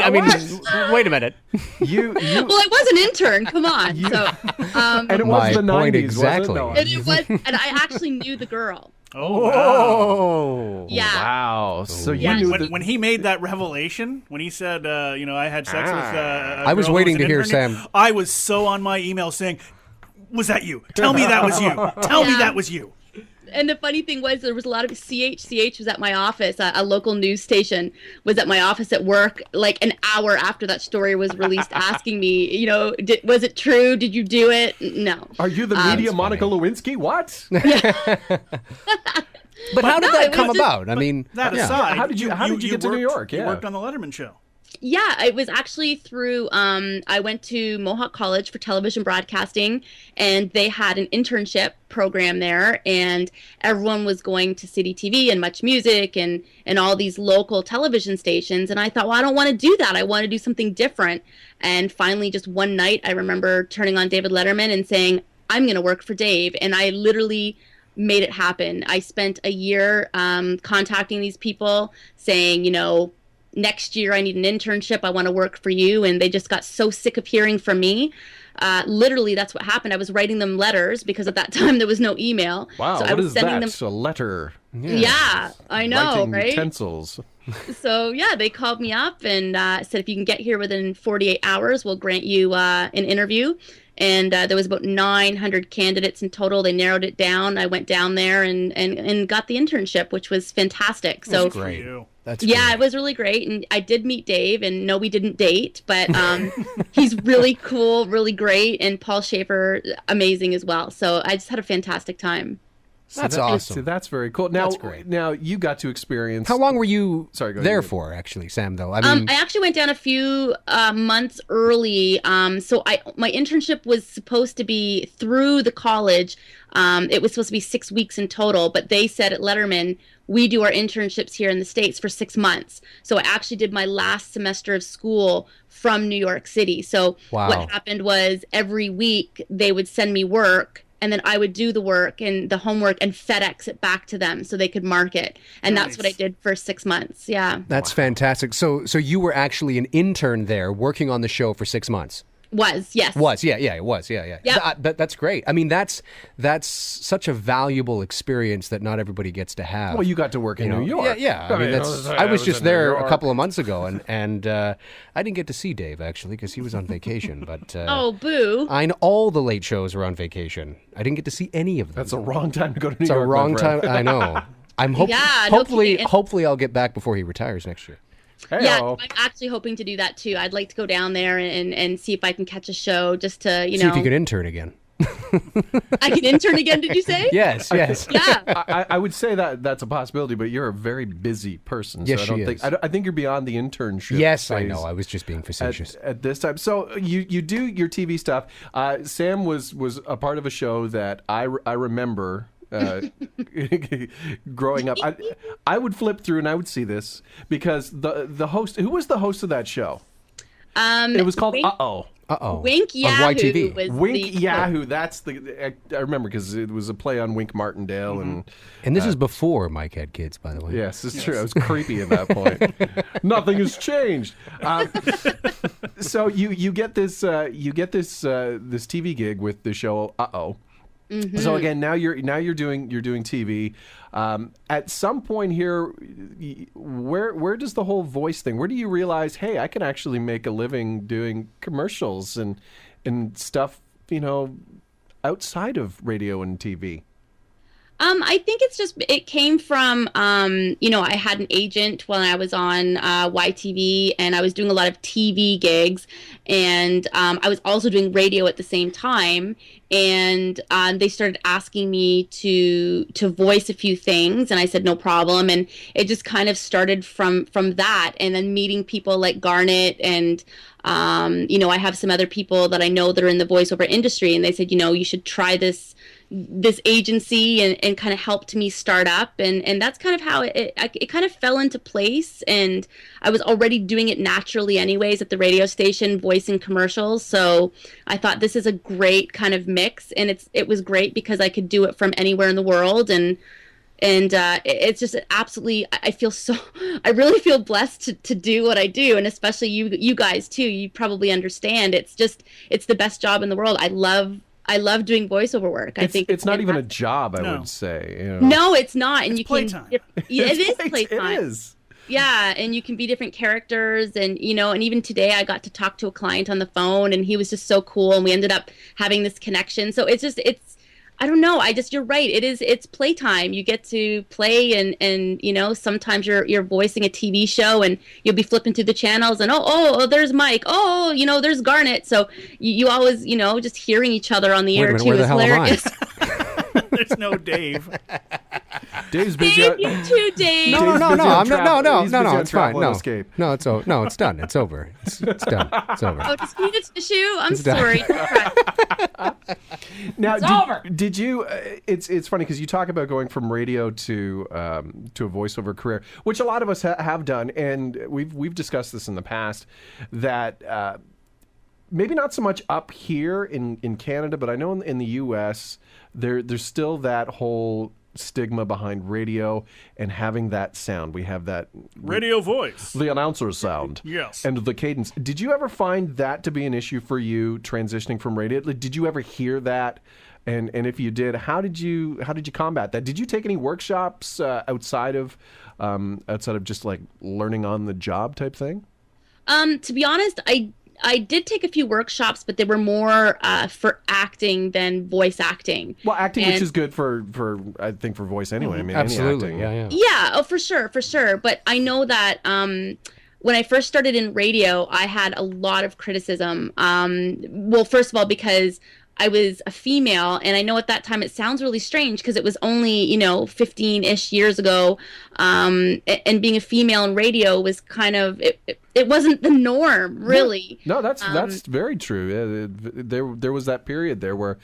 wait a minute. Well, I was an intern. Come on. And it was the 90s, exactly. wasn't it? No. And I actually knew the girl. Oh, wow. Yeah. Wow. So you Yeah. knew When he made that revelation, when he said, I had sex with I was waiting to hear Sam. I was so on my email saying, was that you? Tell me that was you. Tell me that was you. And the funny thing was, there was a lot of CH was at my office. A local news station was at my office at work, like an hour after that story was released, asking me, was it true? Did you do it? No. Are you the media Monica Lewinsky? What? But how did that come about? I mean, that aside, how did you get to New York? You worked on the Letterman show. Yeah, it was actually through, I went to Mohawk College for television broadcasting, and they had an internship program there, and everyone was going to City TV and Much Music and all these local television stations. And I thought, well, I don't want to do that. I want to do something different. And finally, just one night, I remember turning on David Letterman and saying, I'm going to work for Dave. And I literally made it happen. I spent a year contacting these people saying, next year I need an internship. I want to work for you. And they just got so sick of hearing from me. Literally, that's what happened. I was writing them letters because at that time there was no email. Wow, so what I was is sending that? them. A letter. Yeah, I know, Writing right? utensils. So yeah, they called me up and said, if you can get here within 48 hours, we'll grant you an interview. And there was about 900 candidates in total. They narrowed it down. I went down there and got the internship, which was fantastic. So that's great. That's yeah, great. it was really great. And I did meet Dave, and no, we didn't date, but he's really cool, really great. And Paul Schaefer, amazing as well. So I just had a fantastic time. That's awesome. See, that's very cool. Now, That's great. Now you got to experience. How long were you go there ahead. for, actually, Sam? Though I mean, I actually went down a few months early. So my internship was supposed to be through the college. It was supposed to be 6 weeks in total, but they said at Letterman, we do our internships here in the States for 6 months. So I actually did my last semester of school from New York City. So what happened was every week they would send me work, and then I would do the work and the homework and FedEx it back to them so they could mark it. And that's what I did for 6 months. Yeah. That's fantastic. So you were actually an intern there working on the show for 6 months. Yes. It was, yeah. That's great. I mean, that's such a valuble experience that not everybody gets to have. Well, you got to work in New York. Yeah. I mean, I was just there a couple of months ago, and I didn't get to see Dave actually because he was on vacation. But oh, boo! I know all the late shows were on vacation. I didn't get to see any of them. That's a wrong time to go to New York. It's a wrong time. I know. I'm hopefully I'll get back before he retires next year. Hey-o. Yeah, I'm actually hoping to do that too. I'd like to go down there and see if I can catch a show just to, see if you can intern again. I can intern again, did you say? Yes. Yeah. I would say that's a possibility, but you're a very busy person. So Yes, I think you're beyond the internship. Yes, I phase know. I was just being facetious. At this time. So you do your TV stuff. Sam was a part of a show that I remember growing up. I would flip through and I would see this because the host, who was the host of that show? It was called Wink Yahoo on YTV. was Wink Yahoo. That's I remember because it was a play on Wink Martindale and this is before Mike had kids, by the way. Yes, it's true. I was creepy at that point. Nothing has changed. So you get this TV gig with the show So again, now you're doing TV. At some point here, where does the whole voice thing? Where do you realize, hey, I can actually make a living doing commercials and stuff, outside of radio and TV? I think it came from, I had an agent when I was on YTV, and I was doing a lot of TV gigs, and I was also doing radio at the same time, and they started asking me to voice a few things, and I said no problem, and it just kind of started from that, and then meeting people like Garnet, and I have some other people that I know that are in the voiceover industry, and they said, you should try this agency, and kind of helped me start up, and that's kind of how it kind of fell into place, and I was already doing it naturally anyways at the radio station, voicing commercials, so I thought this is a great kind of mix, and it was great because I could do it from anywhere in the world, and it's just absolutely, I really feel blessed to do what I do, and especially you guys too. You probably understand. It's the best job in the world. I love doing voiceover work. I think it's not even a job, I would say. No, it's not. And it's you playtime. It is playtime. It is. Yeah, and you can be different characters, and and even today I got to talk to a client on the phone, and he was just so cool, and we ended up having this connection. So it's I don't know. You're right. It's playtime. You get to play, and sometimes you're voicing a TV show, and you'll be flipping through the channels, and oh, there's Mike. Oh, there's Garnet. So you always, just hearing each other on the air too is hilarious. There's no Dave. Dave's busy. Thank you too, Dave. No. It's fine. No, it's done. It's over. It's done. It's over. Oh, just need a tissue. I'm sorry. Don't cry. Now, It's over. Did you? It's funny because you talk about going from radio to a voiceover career, which a lot of us have done, and we've discussed this in the past. That maybe not so much up here in Canada, but I know in the U.S. there's still that whole stigma behind radio and having that sound. We have that Radio voice. the announcer's sound. Yes. And the cadence. Did you ever find that to be an issue for you transitioning from radio? Did you ever hear that? And if you did, how did you combat that? Did you take any workshops outside of just like learning on the job type thing? To be honest, I did take a few workshops, but they were more for acting than voice acting. Well, acting, which is good for I think for voice anyway. I mean, absolutely, any acting. yeah. Yeah, oh, for sure. But I know that when I first started in radio, I had a lot of criticism. Well, first of all, because I was a female, and I know at that time it sounds really strange because it was only 15-ish years ago, and being a female in radio was kind of it wasn't the norm, really. No, that's very true. There was that period there where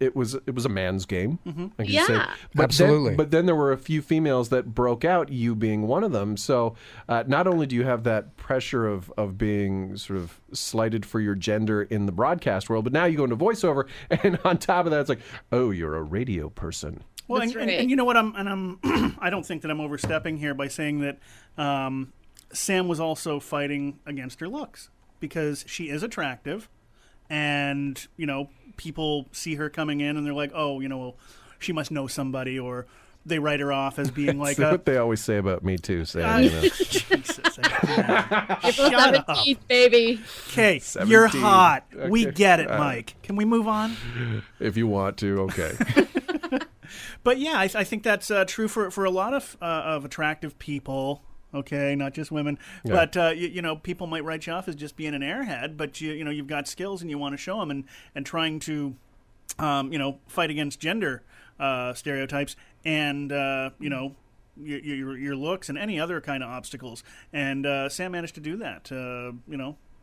it was a man's game. I can say. But absolutely. But then there were a few females that broke out, you being one of them. So not only do you have that pressure of being sort of slighted for your gender in the broadcast world, but now you go into voiceover, and on top of that, it's like, oh, you're a radio person. Well, That's right. and you know what? I'm I don't think that I'm overstepping here by saying that Sam was also fighting against her looks, because she is attractive, and people see her coming in and they're like, oh, well, she must know somebody, or they write her off as being like That's what they always say about me too, Sam. Jesus, April 17th, baby. Okay, 17. you're hot. We Okay. get it, Mike. Can we move on? If you want to, okay. But yeah, I think that's true for a lot of attractive people. Okay, not just women, but people might write you off as just being an airhead. But you've got skills and you want to show them, and trying to fight against gender stereotypes and your looks and any other kind of obstacles. And Sam managed to do that.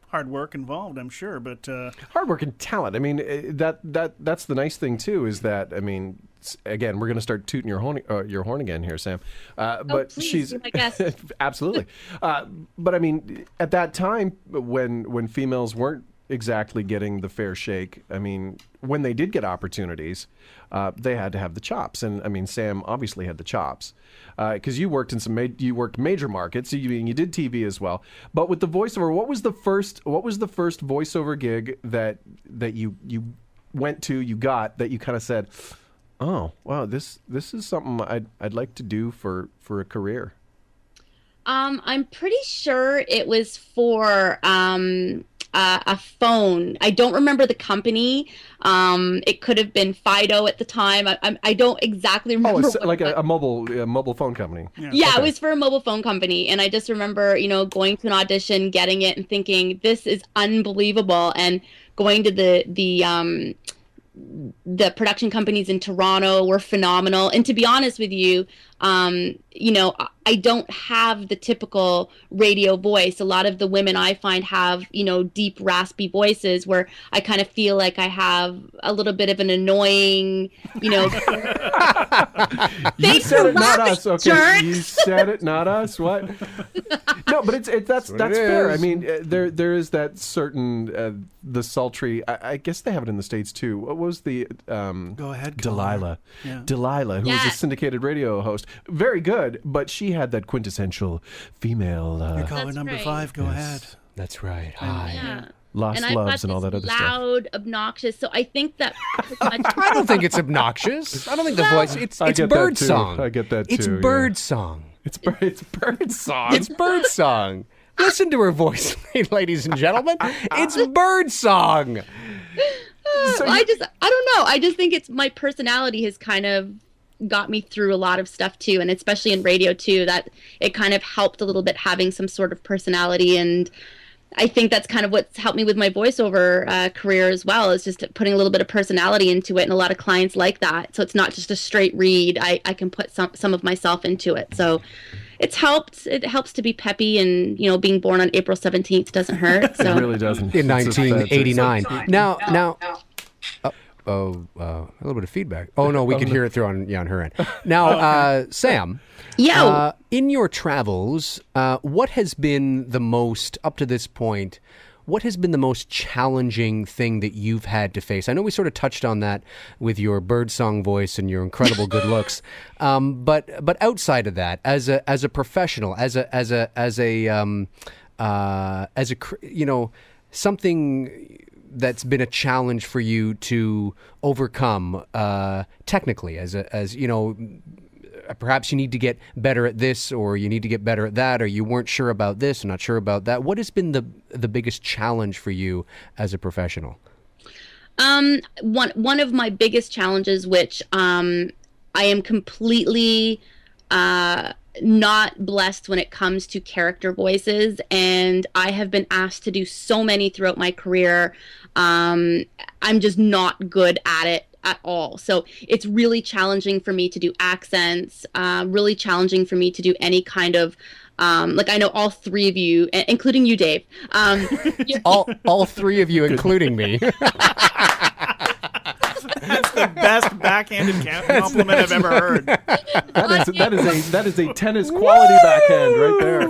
Hard work involved, I'm sure, but Hard work and talent. I mean, that's the nice thing too, is that, I mean, again, we're going to start tooting your horn again here, Sam. But please, she's be my guest. absolutely. But I mean, at that time when females weren't exactly getting the fair shake, I mean, when they did get opportunities, they had to have the chops, and I mean, Sam obviously had the chops because you worked in you worked major markets. You did TV as well, but with the voiceover, what was the first voiceover gig that you went to, you got, that you kind of said, oh, wow, this is something I'd like to do for a career? I'm pretty sure it was for a phone. I don't remember the company. It could have been Fido at the time. I don't exactly remember. Oh, it's like a mobile phone company. Yeah, okay. It was for a mobile phone company, and I just remember, going to an audition, getting it, and thinking this is unbelievable, and going to the production companies in Toronto were phenomenal. And to be honest with you, I don't have the typical radio voice. A lot of the women I find have, deep, raspy voices where I kind of feel like I have a little bit of an annoying, You said it, not us. Okay, jerks. You said it, not us. What? No, but that's fair. I mean, there is that certain the sultry. I guess they have it in the States too. What was the Go ahead, Delilah? Yeah. Delilah, who was a syndicated radio host, very good, but she had that quintessential female. You're calling number right. 5. Go ahead. That's right. Hi. Yeah. Lost and Loves and all that other loud, obnoxious. So I think that. I don't think it's obnoxious. I don't think the voice. It's bird song. I get that too. It's bird song. It's bird song. It's bird song. Listen to her voice, ladies and gentlemen. It's bird song. I don't know. I just think it's my personality has kind of got me through a lot of stuff too, and especially in radio too, that it kind of helped a little bit having some sort of personality. And I think that's kind of what's helped me with my voiceover career as well, is just putting a little bit of personality into it, and a lot of clients like that. So it's not just a straight read. I can put some of myself into it. So it's helped. It helps to be peppy, and being born on April 17th doesn't hurt. So. It really doesn't. In 1989. Now. a little bit of feedback. Oh no, we could hear it through on her end. Now, Sam. Yeah. In your travels, what has been the most, up to this point, what has been the most challenging thing that you've had to face? I know we sort of touched on that with your birdsong voice and your incredible good looks, but outside of that, as a professional, something that's been a challenge for you to overcome technically, as perhaps you need to get better at this, or you need to get better at that, or you weren't sure about this and not sure about that. What has been the biggest challenge for you as a professional? One of my biggest challenges, which I am completely not blessed when it comes to character voices, and I have been asked to do so many throughout my career. I'm just not good at it at all. So it's really challenging for me to do accents, really challenging for me to do any kind of I know all three of you, including you, Dave. All three of you, including me. That's the best backhanded compliment I've ever heard. That is a tennis quality backhand right there.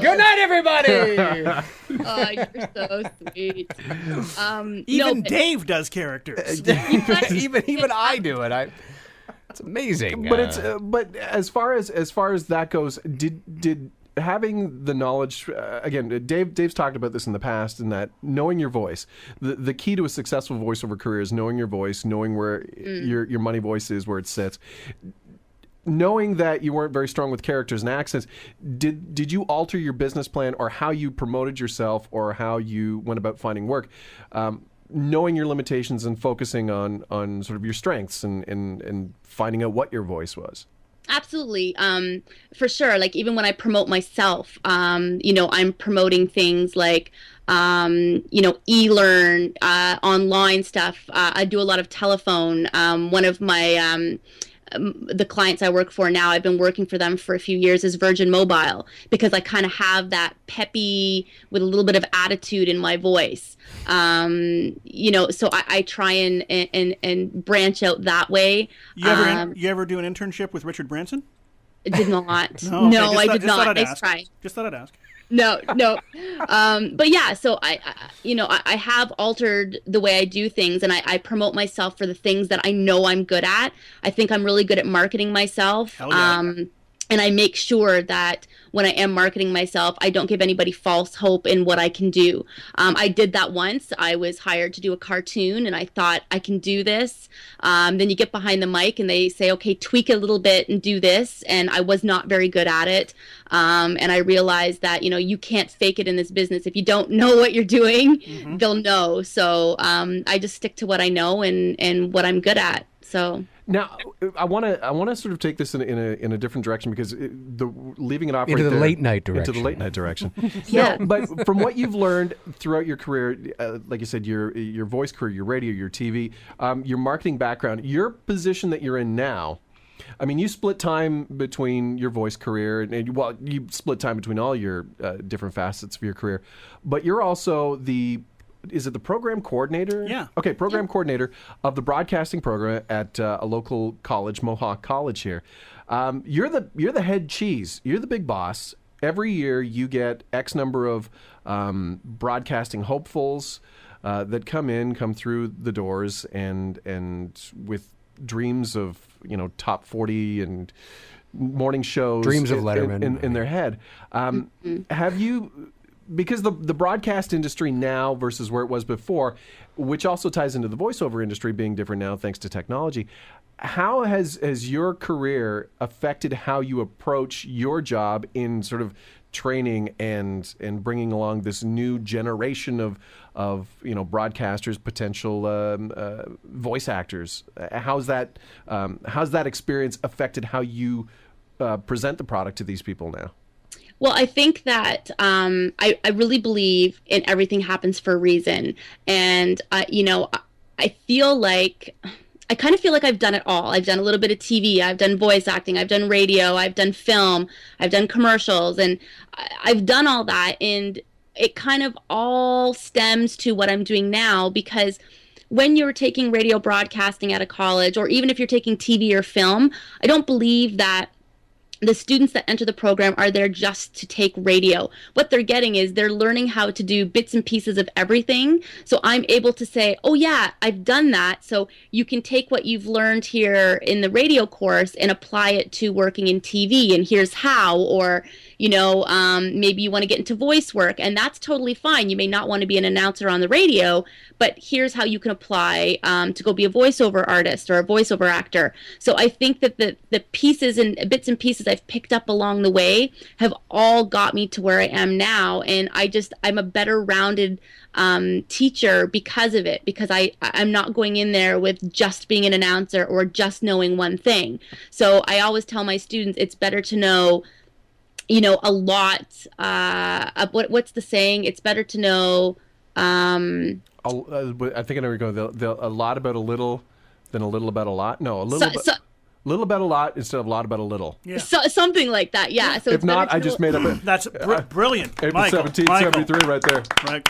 Good night, everybody. Oh, you're so sweet. Even Dave does characters. even I do it. It's amazing. But but as far as that goes, did having the knowledge, again, Dave's talked about this in the past, in that knowing your voice, the key to a successful voiceover career is knowing your voice, knowing where your money voice is, where it sits. Knowing that you weren't very strong with characters and accents, did you alter your business plan, or how you promoted yourself, or how you went about finding work, knowing your limitations and focusing on sort of your strengths and finding out what your voice was? Absolutely. For sure. Like, even when I promote myself, I'm promoting things like, e-learn, online stuff. I do a lot of telephone. One of my, the clients I work for now, I've been working for them for a few years, is Virgin Mobile, because I kind of have that peppy with a little bit of attitude in my voice. So I try and branch out that way. You ever do an internship with Richard Branson? I did not. No, I did not. Nice try. Just thought I'd ask. No. But yeah, so I have altered the way I do things, and I promote myself for the things that I know I'm good at. I think I'm really good at marketing myself. Hell yeah. And I make sure that when I am marketing myself, I don't give anybody false hope in what I can do. I did that once. I was hired to do a cartoon, and I thought, I can do this. Then you get behind the mic, and they say, okay, tweak it a little bit and do this. And I was not very good at it. And I realized that, you can't fake it in this business. If you don't know what you're doing, they'll know. So I just stick to what I know and what I'm good at. So now, I want to sort of take this in a different direction, because leaving it off into right the there, late night direction. Into the late night direction. Yeah. No, but from what you've learned throughout your career, like you said, your voice career, your radio, your TV, your marketing background, your position that you're in now. I mean, you split time between your voice career, and you split time between all your different facets of your career, but you're also is it the program coordinator? Yeah. Okay, program coordinator of the broadcasting program at a local college, Mohawk College here. You're the head cheese. You're the big boss. Every year you get X number of broadcasting hopefuls that come through the doors and with dreams of top 40 and morning shows. Dreams of Letterman in their head. Have you? Because the broadcast industry now versus where it was before, which also ties into the voiceover industry being different now thanks to technology, how has your career affected how you approach your job in sort of training and bringing along this new generation of broadcasters, potential voice actors? How's that experience affected how you present the product to these people now? Well, I think that I really believe in everything happens for a reason. And, I feel like I kind of feel like I've done it all. I've done a little bit of TV. I've done voice acting. I've done radio. I've done film. I've done commercials. And I've done all that. And it kind of all stems to what I'm doing now, because when you're taking radio broadcasting at a college, or even if you're taking TV or film, I don't believe that the students that enter the program are there just to take radio. What they're getting is they're learning how to do bits and pieces of everything. So I'm able to say, oh yeah, I've done that. So you can take what you've learned here in the radio course and apply it to working in TV, and here's how. Or, maybe you want to get into voice work, and that's totally fine. You may not want to be an announcer on the radio, but here's how you can apply to go be a voiceover artist or a voiceover actor. So I think that the pieces and bits and pieces I've picked up along the way have all got me to where I am now. And I'm a better rounded teacher because of it, because I'm not going in there with just being an announcer or just knowing one thing. So I always tell my students it's better to know a lot. What's the saying? It's better to know. I think I know where you're going. A lot about a little than a little about a lot. No, little about a lot instead of a lot about a little. Yeah. Something like that. Yeah. So if not, I just made up it. That's brilliant. April 1773, right there. Right.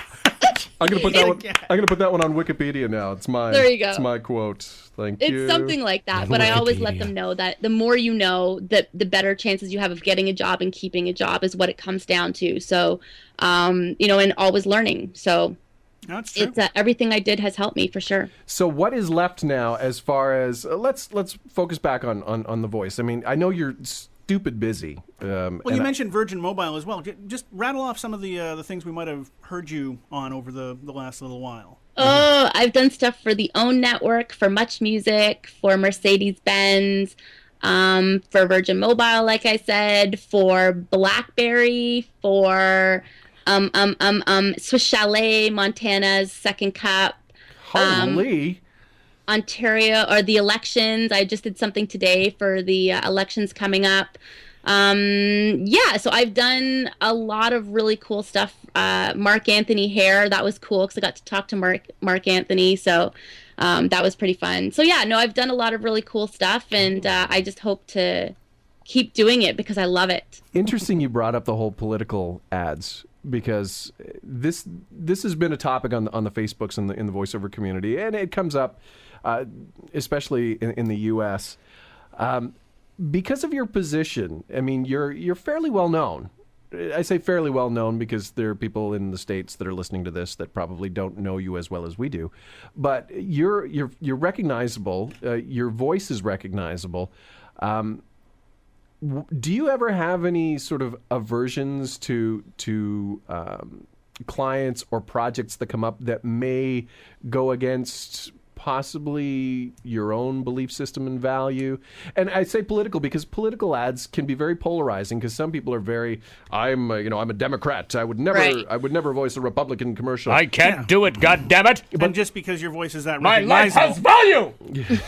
I'm gonna put that one. I'm gonna put that one on Wikipedia now. It's mine. There you go. It's my quote. Thank it's you. It's something like that. But I always let them know that the more you know, the better chances you have of getting a job and keeping a job is what it comes down to. So, and always learning. So. That's true. It's everything I did has helped me for sure. So what is left now as far as let's focus back on the voice. I mean, I know you're stupid busy. Well, you mentioned Virgin Mobile as well. Just rattle off some of the things we might have heard you on over the last little while. Oh, I've done stuff for the OWN network, for Much Music, for Mercedes-Benz, for Virgin Mobile, like I said, for BlackBerry, for Swiss Chalet, Montana's Second Cup. Holy. Ontario, or the elections. I just did something today for the elections coming up. So I've done a lot of really cool stuff. Mark Anthony Hair, that was cool because I got to talk to Mark Anthony, so that was pretty fun. So I've done a lot of really cool stuff, and I just hope to keep doing it because I love it. Interesting you brought up the whole political ads, because this has been a topic on the Facebooks and in the voiceover community, and it comes up especially in the U.S. Because of your position. I mean, you're fairly well known. I say fairly well known because there are people in the States that are listening to this that probably don't know you as well as we do, but you're recognizable. Your voice is recognizable. Do you ever have any sort of aversions to clients or projects that come up that may go against possibly your own belief system and value? And I say political because political ads can be very polarizing, because some people are very, I'm a Democrat. I would never voice a Republican commercial. I can't do it, goddammit. But just because your voice is that My life has recognizable, value.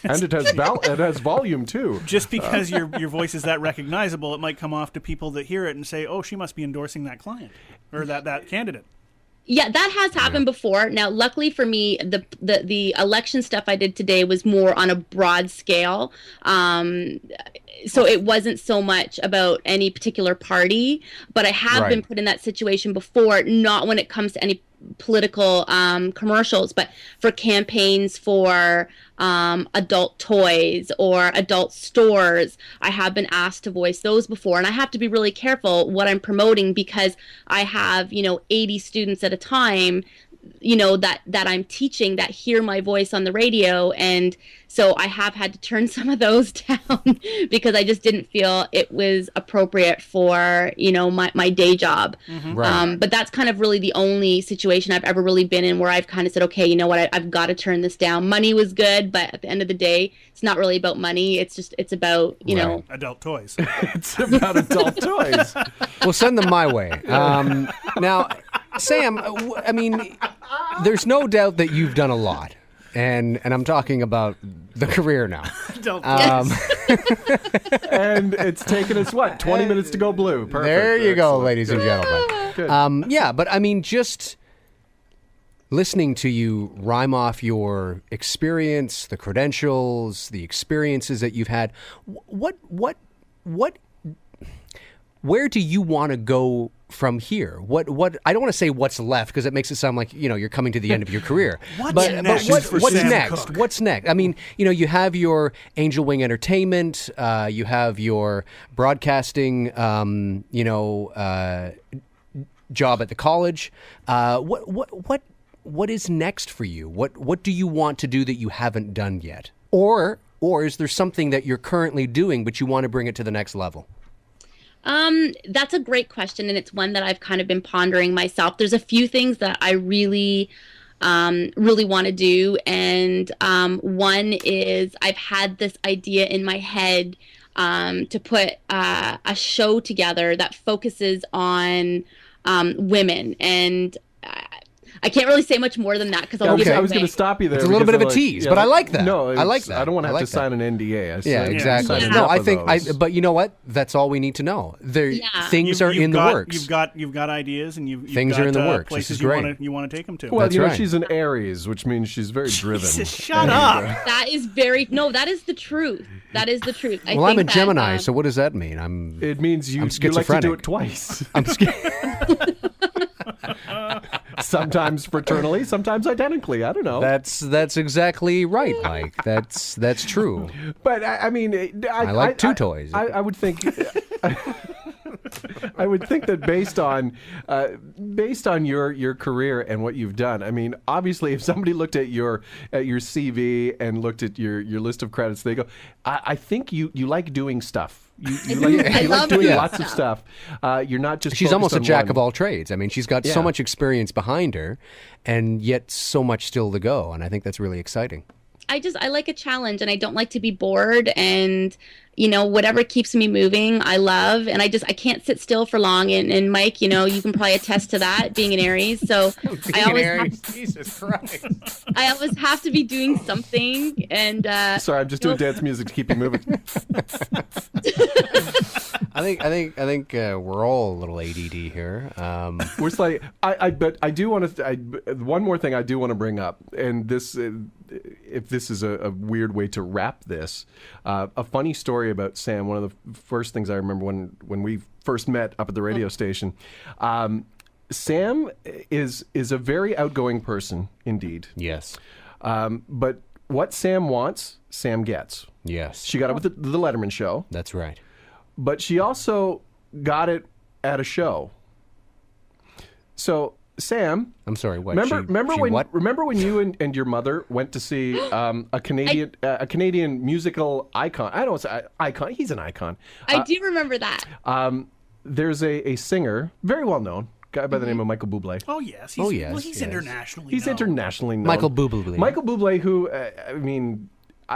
And it has volume too. just because your voice is that recognizable, it might come off to people that hear it and say, "Oh, she must be endorsing that client or that candidate." Yeah, that has happened before. Now, luckily for me, the election stuff I did today was more on a broad scale. So it wasn't so much about any particular party, but I have been put in that situation before, not when it comes to any political commercials, but for campaigns for adult toys or adult stores. I have been asked to voice those before, and I have to be really careful what I'm promoting, because I have 80 students at a time that I'm teaching that hear my voice on the radio, and so I have had to turn some of those down because I just didn't feel it was appropriate for my day job. But that's kind of really the only situation I've ever really been in where I've kind of said, okay, you know what, I've got to turn this down. Money was good, but at the end of the day, it's not really about money. It's about adult toys. It's about adult toys. Well, send them my way. Now, Sam, I mean, there's no doubt that you've done a lot. And I'm talking about the career now. And it's taken us, 20 minutes to go blue. Perfect. There you go, Excellent. ladies and gentlemen. Yeah, but I mean, just listening to you rhyme off your experience, the credentials, the experiences that you've had, where do you want to go from here? What I don't want to say what's left, because it makes it sound like you're coming to the end of your career. What's next? What's next? I mean, you have your Angel Wing Entertainment, you have your broadcasting, job at the college. What is next for you? What do you want to do that you haven't done yet? Or is there something that you're currently doing but you want to bring it to the next level? That's a great question, and it's one that I've kind of been pondering myself. There's a few things that I really want to do, and one is I've had this idea in my head to put a show together that focuses on women, and I can't really say much more than that because I was going to stop you there. It's a little bit of a tease, but I like that. No, I like that. I don't want to have to sign an NDA. Yeah, exactly. No, I think. But you know what? That's all we need to know. Things are in the works. You've got ideas, and you've things got, are in the works. Places this is great. you want to take them to. Well, That's right. she's an Aries, which means she's very driven. Shut up. That is that is the truth. That is the truth. I'm a Gemini, so what does that mean? It means you like to do it twice. I'm scared. Sometimes fraternally, sometimes identically. I don't know. That's exactly right, Mike. That's true. But I mean, I like two toys. I would think. I would think that based on your career and what you've done, I mean, obviously, if somebody looked at your CV and looked at your list of credits, they go, I think you like doing stuff. You like doing lots of stuff. You're not just. She's almost a jack one. of all trades. I mean, she's got so much experience behind her, and yet so much still to go. And I think that's really exciting. I like a challenge, and I don't like to be bored, and whatever keeps me moving I love, and I can't sit still for long, and Mike, you can probably attest to that, being an Aries, so Jesus Christ. I always have to be doing something, and sorry, I'm just doing dance music to keep you moving. I think we're all a little ADD here. We're slightly. But I do want to. One more thing I do want to bring up, and this, if this is a weird way to wrap this, a funny story about Sam. One of the first things I remember when we first met up at the radio station. Sam is a very outgoing person indeed. Yes. But what Sam wants, Sam gets. Yes. She got it with the Letterman show. That's right. But she also got it at a show. So Sam, I'm sorry. What? Remember when you and your mother went to see a Canadian musical icon? I don't say icon. He's an icon. I do remember that. There's a singer, very well known, guy by the name of Michael Bublé. Oh yes. He's internationally. He's internationally known. Michael Bublé. Michael Bublé, who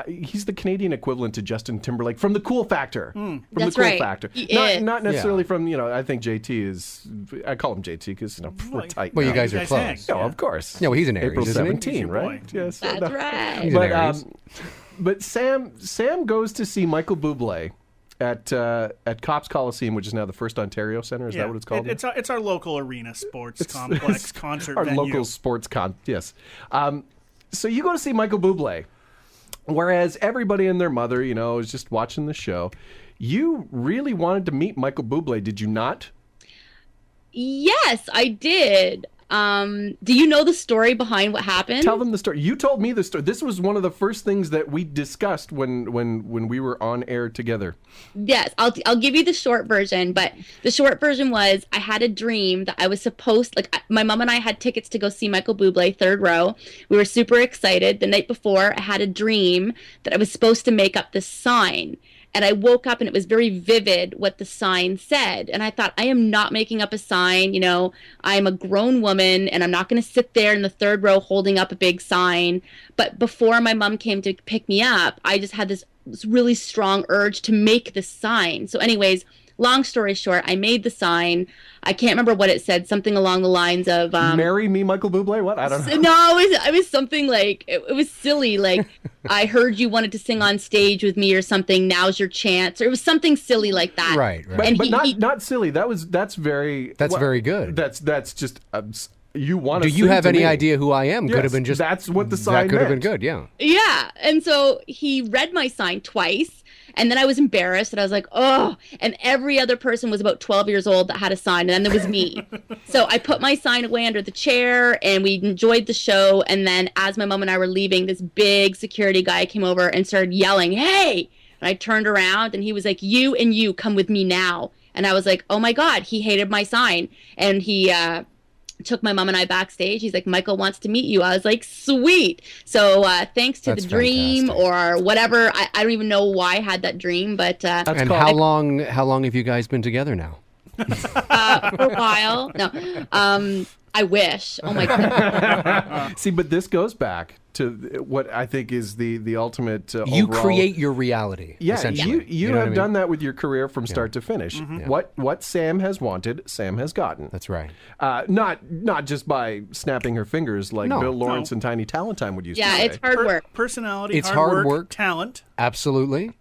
he's the Canadian equivalent to Justin Timberlake from the Cool Factor. From That's the Cool right. Factor. He Not is. necessarily from, I think JT is, I call him JT because, we're tight. Well, now. you guys are close. No, of course. Yeah, well, he's an Aries, April isn't he? 17, right? Yes. That's right. He's an Aries. But Sam goes to see Michael Bublé at Cops Coliseum, which is now the First Ontario Centre. Is that what it's called? It's our local arena sports complex concert our venue. local sports yes. So you go to see Michael Bublé, whereas everybody and their mother, is just watching the show. You really wanted to meet Michael Bublé, did you not? Yes, I did. Do you know the story behind what happened? Tell them the story. You told me the story. This was one of the first things that we discussed when we were on air together. Yes, I'll give you the short version, but the short version was I had a dream that I was supposed, my mom and I had tickets to go see Michael Bublé, third row. We were super excited. The night before, I had a dream that I was supposed to make up this sign. And I woke up and it was very vivid what the sign said. And I thought, I am not making up a sign. I'm a grown woman and I'm not going to sit there in the third row holding up a big sign. But before my mom came to pick me up, I just had this really strong urge to make this sign. So anyways, long story short, I made the sign. I can't remember what it said, something along the lines of... Marry me, Michael Bublé? What? I don't know. No, it was something like, it was silly, like, I heard you wanted to sing on stage with me or something, now's your chance. Or it was something silly like that. Right. But not silly. That's very... That's very good. That's just... you want to Do you have any idea who I am? Yes, Could have been just... That's what the sign That could have meant. been good, yeah. Yeah, and so he read my sign twice. And then I was embarrassed and I was like, oh, and every other person was about 12 years old that had a sign. And then there was me. So I put my sign away under the chair and we enjoyed the show. And then as my mom and I were leaving, this big security guy came over and started yelling, hey, and I turned around and he was like, you and you come with me now. And I was like, oh my God, he hated my sign. And he, took my mom and I backstage. He's like, Michael wants to meet you. I was like, sweet. So thanks to That's the dream fantastic. or whatever. I don't even know why I had that dream, but And how long have you guys been together now? for a while. No, I wish. Oh my God. See, but this goes back to what I think is the ultimate You overall... create your reality. Yeah, essentially. you know what have I mean? done that with your career from start to finish. Mm-hmm. What Sam has wanted, Sam has gotten. That's right. Not just by snapping her fingers like No. Bill Lawrence and Tiny Talentine would used to Yeah, say. it's hard work. Personality, It's hard hard work, work. talent. Absolutely.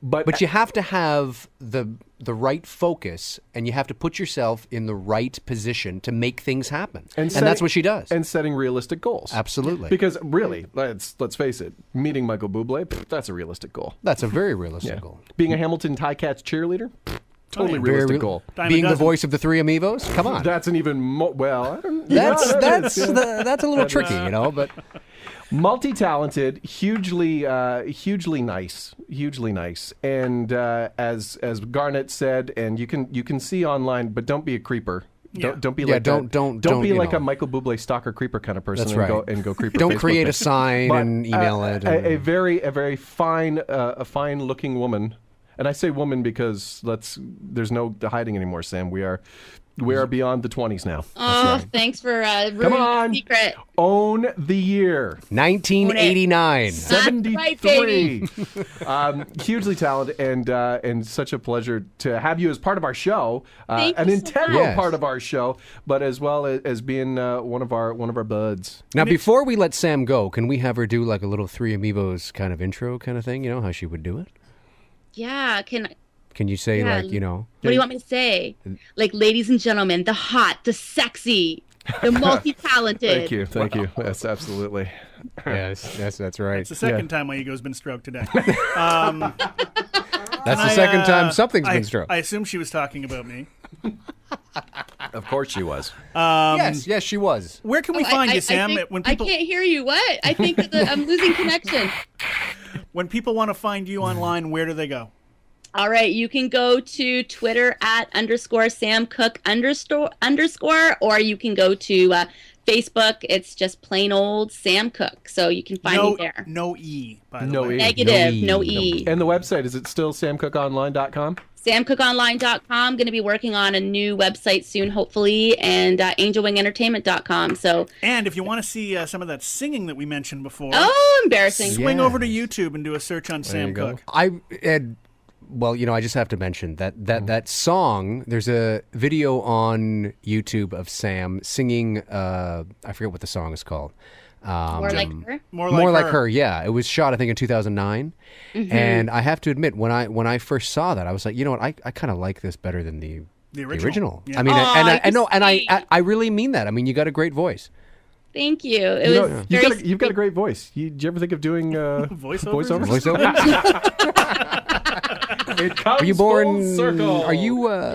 But But you have to have the right focus, and you have to put yourself in the right position to make things happen. And that's what she does. And setting realistic goals. Absolutely. Because really, let's face it, meeting Michael Bublé, that's a realistic goal. That's a very realistic goal. Being a Hamilton Ticats cheerleader, totally yeah. realistic goal. Dime a Being the dozen. voice of the three AmiVO's? Come on. That's an even well. I don't, That's yeah, it is, yeah. that's a little tricky, but Multi-talented, hugely nice, and as Garnet said, and you can see online, but don't be a creeper. Yeah. Don't be Yeah, like don't- that. don't, be you like know. a Michael Bublé stalker creeper kind of person. That's and right. go creeper. Don't Facebook create me. a sign But, and email it. A very fine looking woman, and I say woman because there's no hiding anymore, Sam. We are beyond the 20s now. Oh, thanks for ruining Come on. the secret. Own the year. 1989. Right, 73. Hugely talented and such a pleasure to have you as part of our show, Thank an you so integral much. part of our show, but as well as being one of our buds. Now, before we let Sam go, can we have her do like a little three AmiVO's kind of intro kind of thing? You know how she would do it? Yeah, Can you say Yeah. like, you know? what do you want me to say? Like, ladies and gentlemen, the hot, the sexy, the multi-talented. Thank you. Yes, absolutely. Yes, that's right. It's the second time my ego's been stroked today. That's the second time something's been stroked. I assume she was talking about me. Of course she was. Yes, she was. Where can we find you, Sam? I think, When I people can't hear you. What? I think I'm losing connection. when people want to find you online, where do they go? All right, you can go to Twitter at _SamCook_ or you can go to Facebook. It's just plain old Sam Cook. So you can find me there. No E, by the No way. E. Negative, no E. And the website, is it still samcookonline.com? SamCookOnline.com. Going to be working on a new website soon, hopefully, and AngelWingEntertainment.com. So, And if you want to see some of that singing that we mentioned before, embarrassing. swing over to YouTube and do a search on Sam Cook. Well, I just have to mention that song. There's a video on YouTube of Sam singing. I forget what the song is called. More like her. More like her. Yeah, it was shot I think in 2009, and I have to admit when I first saw that I was like, you know what, I kind of like this better than the original. Yeah. I mean, Aw, I really mean that. I mean, you got a great voice. Thank you. It was You've got a great voice. Did you ever think of doing Voiceovers? It comes Are you born? full circle. Are you an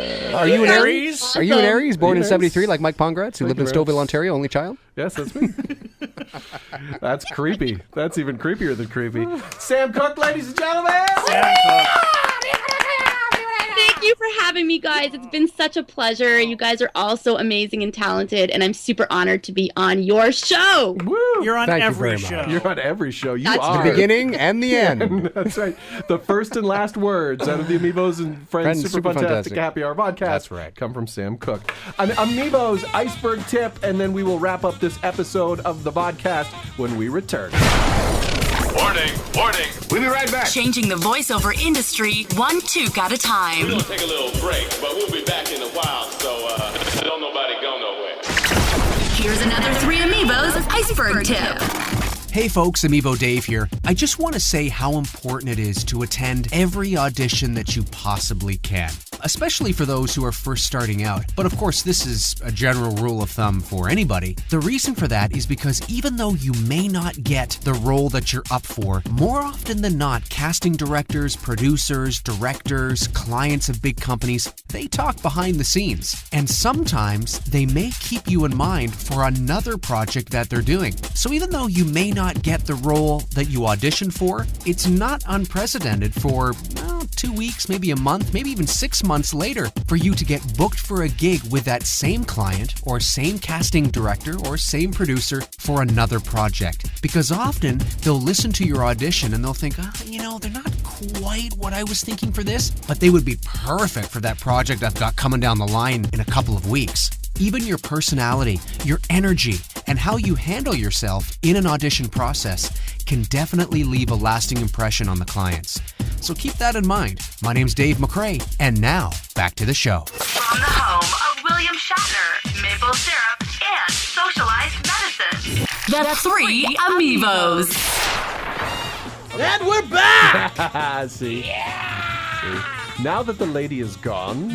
Aries? Are you an Aries? Born in '73, like Mike Pongracz, who lived in Stouffville, Ontario, only child. Yes, that's me. That's creepy. That's even creepier than creepy. Sam Cook, ladies and gentlemen. Sam Cook. Thank you for having me, guys. It's been such a pleasure. You guys are all so amazing and talented, and I'm super honored to be on your show. Woo! You're on Thank you every very show. much. You're on every show. You That's are. The beginning and the end. That's right. The first and last words out of the AmiVO's and Friends Super-Funtastic Super-Funtastic. Happy Hour podcast. That's right. Come from Sam Cook. An AmiVO's iceberg tip, and then we will wrap up this episode of the VOdcast when we return. Warning, warning. We'll be right back. Changing the voiceover industry one toque at a We're time. gonna take a little break, but we'll be back in a while, so don't nobody go nowhere. Here's another 3 AmiVO's iceberg tip. Hey folks, AmiVO Dave here. I just want to say how important it is to attend every audition that you possibly can, especially for those who are first starting out. But of course, this is a general rule of thumb for anybody. The reason for that is because even though you may not get the role that you're up for, more often than not, casting directors, producers, directors, clients of big companies, they talk behind the scenes. And sometimes they may keep you in mind for another project that they're doing. So even though you may not get the role that you auditioned for, it's not unprecedented for 2 weeks, maybe a month, maybe even 6 months later for you to get booked for a gig with that same client or same casting director or same producer for another project. Because often they'll listen to your audition and they'll think, they're not quite what I was thinking for this, but they would be perfect for that project I've got coming down the line in a couple of weeks. Even your personality, your energy, and how you handle yourself in an audition process can definitely leave a lasting impression on the clients. So keep that in mind. My name's Dave McRae, and now back to the show. From the home of William Shatner, maple syrup, and socialized medicine. The 3 AmiVO's. And we're back! See? See? Now that the lady is gone,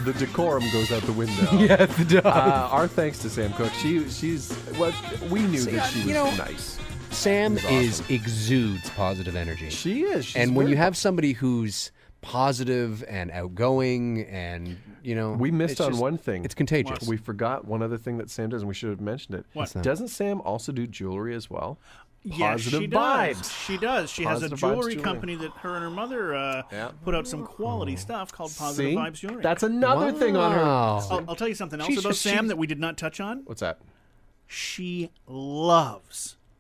the decorum goes out the window. Yes, it does. Our thanks to Sam Cook. She's what we knew that she was nice. Sam She's awesome. exudes positive energy. She is. She's And when very you have somebody who's positive and outgoing and, we missed it's on just- one thing. It's contagious. We forgot one other thing that Sam does, and we should have mentioned it. What? Doesn't Sam also do jewelry as well? Yes, Positive she does. vibes. She does. She has a Positive Vibes jewelry Jewelry. company that her and her mother put out some quality stuff called Positive See? Vibes Jewelry. That's another thing on her. Wow. I'll tell you something else She's about just- Sam she's- that we did not touch on. What's that? She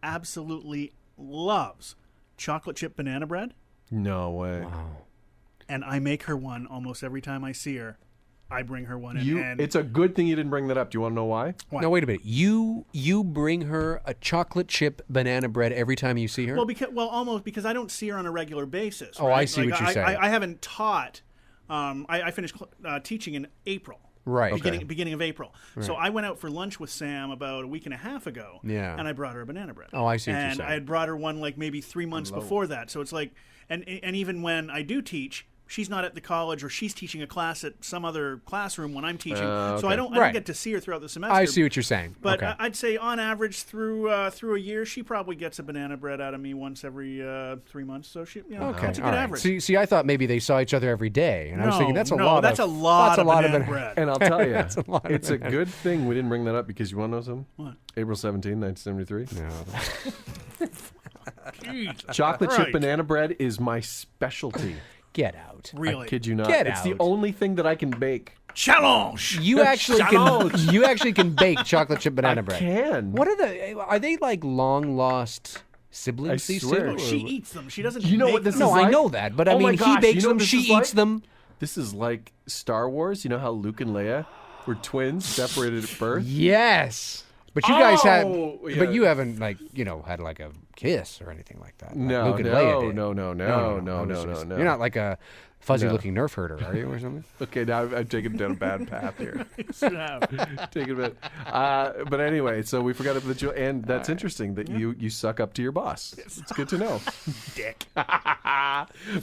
absolutely loves chocolate chip banana bread, No way. and I make her one almost every time I see her. I bring her one, and It's a good thing you didn't bring that up. Do you want to know why? What? No, wait a minute. You bring her a chocolate chip banana bread every time you see her? almost because I don't see her on a regular basis. Oh, right? I see what you're saying. I haven't taught. I finished teaching in April. Right. Beginning of April. So I went out for lunch with Sam about a week and a half ago. Yeah. And I brought her a banana bread. Oh, I see what you're And saying. I had brought her one like maybe 3 months before that. So it's like, and even when I do teach, she's not at the college, or she's teaching a class at some other classroom when I'm teaching. So I don't Right. get to see her throughout the semester. I see what you're saying. But okay. I'd say on average through a year, she probably gets a banana bread out of me once every 3 months. So she, Okay, that's a good all right. average. See, I thought maybe they saw each other every day, and I was thinking that's a lot. That's a lot of banana bread. And I'll tell you, That's a lot of it's a banana. good thing we didn't bring that up, because you want to know something? What? April 17, 1973. No. Jeez. Chocolate chip Right. banana bread is my specialty. Get out. Really? I kid you not. Get It's the out. only thing that I can bake. Challenge. You actually can bake chocolate chip banana bread. Can. What are they like long lost siblings? I these swear. two? No, she eats them. She doesn't. You know make what this them. is No, I like? know that, but I Oh my mean, he gosh, bakes you know them, what this she is like? eats them. This is like Star Wars. You know how Luke and Leia were twins, separated at birth? Yes. But you guys had, Oh, yeah. but you haven't had like a kiss or anything like that. Like No, Luke and Leia did. no. You're not like a fuzzy-looking Nerf herder, are you, or something? Okay, now I'm taking down a bad path here. Taking a bit. But anyway, so we forgot about the and that's interesting that you suck up to your boss. It's good to know. Dick.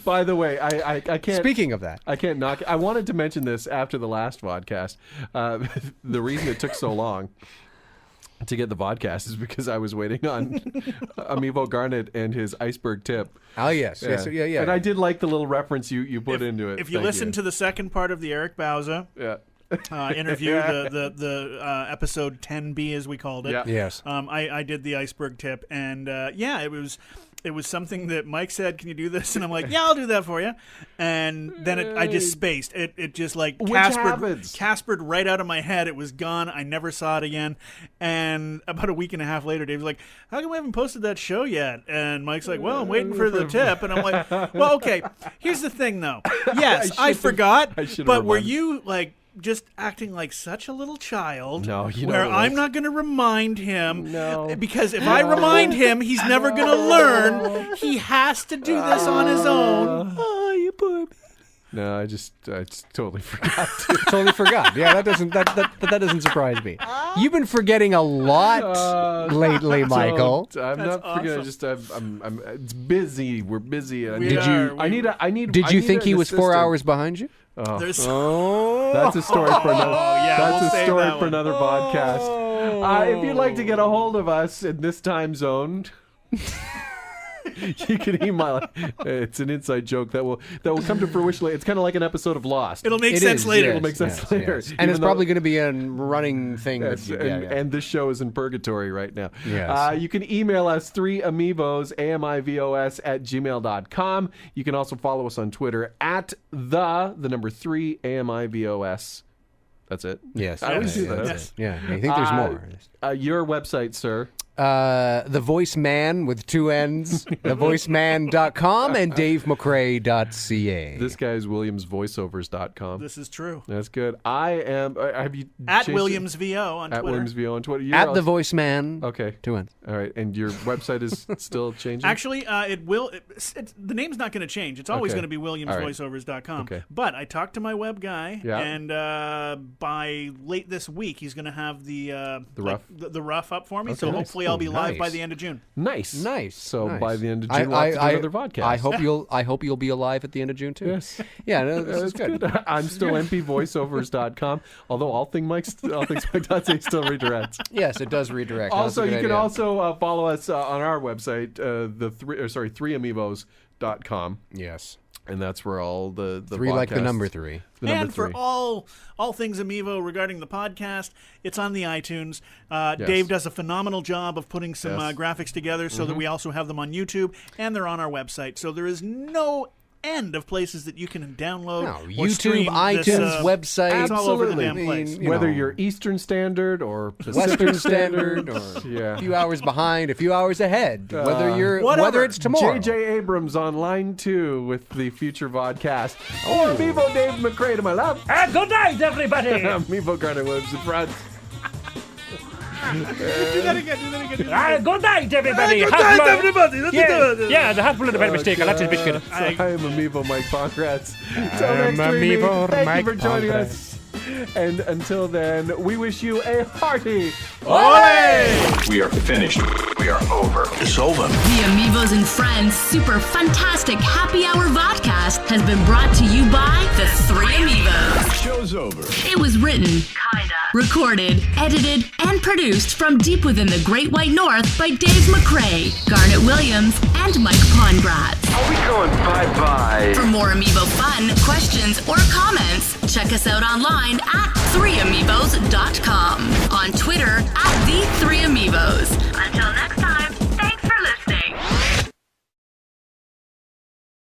By the way, I can't. Speaking of that, I can't knock. I wanted to mention this after the last VOdcast. The reason it took so long to get the VOdcast is because I was waiting on AmiVO Garnet and his iceberg tip. oh yes, yeah. And I did like the little reference you put into it. If you listen to the second part of the Eric Bauza interview, the episode 10B as we called it, Yes. I did the iceberg tip, and it was something that Mike said, "Can you do this?" And I'm like, "Yeah, I'll do that for you." And then I just spaced. It just like Caspered right out of my head. It was gone. I never saw it again. And about a week and a half later, Dave was like, "How come we haven't posted that show yet?" And Mike's like, "Well, I'm waiting for the tip." And I'm like, "Well, okay. Here's the thing, though. Yes, I forgot. But were you like?" Just acting like such a little child. No, you know where what it I'm was. not going to remind him. No. Because if I remind him, he's never going to learn. He has to do this on his own. Oh, you poor baby. No, I just totally forgot. Totally forgot. Yeah, that doesn't surprise me. You've been forgetting a lot lately, Michael. I'm not forgetting. Just I'm. It's busy. We're busy. I need. Did you think he was 4 hours behind you? There's That's a story for another. That's we'll a save story that for one. another podcast. If you'd like to get a hold of us in this time zone, you can email. It's an inside joke that will come to fruition later. It's kind of like an episode of Lost. It'll make sense later. It'll make sense later. Yes. And it's probably going to be a running thing. And this show is in purgatory right now. Yes. You can email us 3AmiVOs, AmiVOS @gmail.com. You can also follow us on Twitter at the number 3 AmiVOS. That's it. Yes. I always do that. Yes. Yeah. I think there's more. Your website, sir. The Voice Man with 2 N's, thevoiceman.com and davemcrae.ca. This guy's WilliamsVoiceovers.com. This is true. That's good. I am. Have you At changed Williams VO on it? At Twitter. Williams VO on Twitter. You're At also- the Voice Man. Okay. 2 N's. All right. And your website is still changing? Actually, it will. The name's not going to change. It's always Okay. going to be WilliamsVoiceovers.com. Okay. But I talked to my web guy, Yeah. and by late this week, he's going to have the rough up for me. Okay, so nice. hopefully, I'll be live by nice. the end of June. Nice. So by the end of June, we'll have to do another podcast. I hope you'll be alive at the end of June too. Yes. Yeah, no, this is good. I'm still mpvoiceovers.com, although all things Mike still redirects. Yes, it does redirect. Also, That's a you good can idea. also follow us on our website, 3amivos.com. Yes. And that's where all the 3 like the podcasts- number 3. The number And for 3. all things AmiVO regarding the podcast, it's on the iTunes. Dave does a phenomenal job of putting some graphics together so that we also have them on YouTube, and they're on our website. So there is no end of places that you can download. No, or YouTube, stream iTunes, this, website. It's all over the Absolutely. damn place. Whether you're Eastern Standard or Pacific Western Standard, or a few hours behind, a few hours ahead. Whether it's tomorrow. J.J. Abrams on line 2 with the future VOdcast. Or AmiVO Dave McRae to my left. Good night, everybody. AmiVO Garnet Williams in front. Do that again. Good night, everybody. Good night, everybody. Yeah, the hat full of the mistake. That's his biscuit. I am AmiVO Mike Pongracz. Until I'm next week, AmiVO thank Mike you for joining Pongracz. us. And until then, we wish you a hearty We are finished. We are over. It's over. The AmiVO's and Friends Super-Funtastic Happy Hour Vodcast has been brought to you by the 3 AmiVO's. Show's over. It was written, recorded, edited, and produced from deep within the Great White North by Dave McRae, Garnet Williams, and Mike Pongracz. Are we going bye-bye? For more AmiVO fun, questions, or comments, check us out online at 3amivos.com. On Twitter at the 3amivos.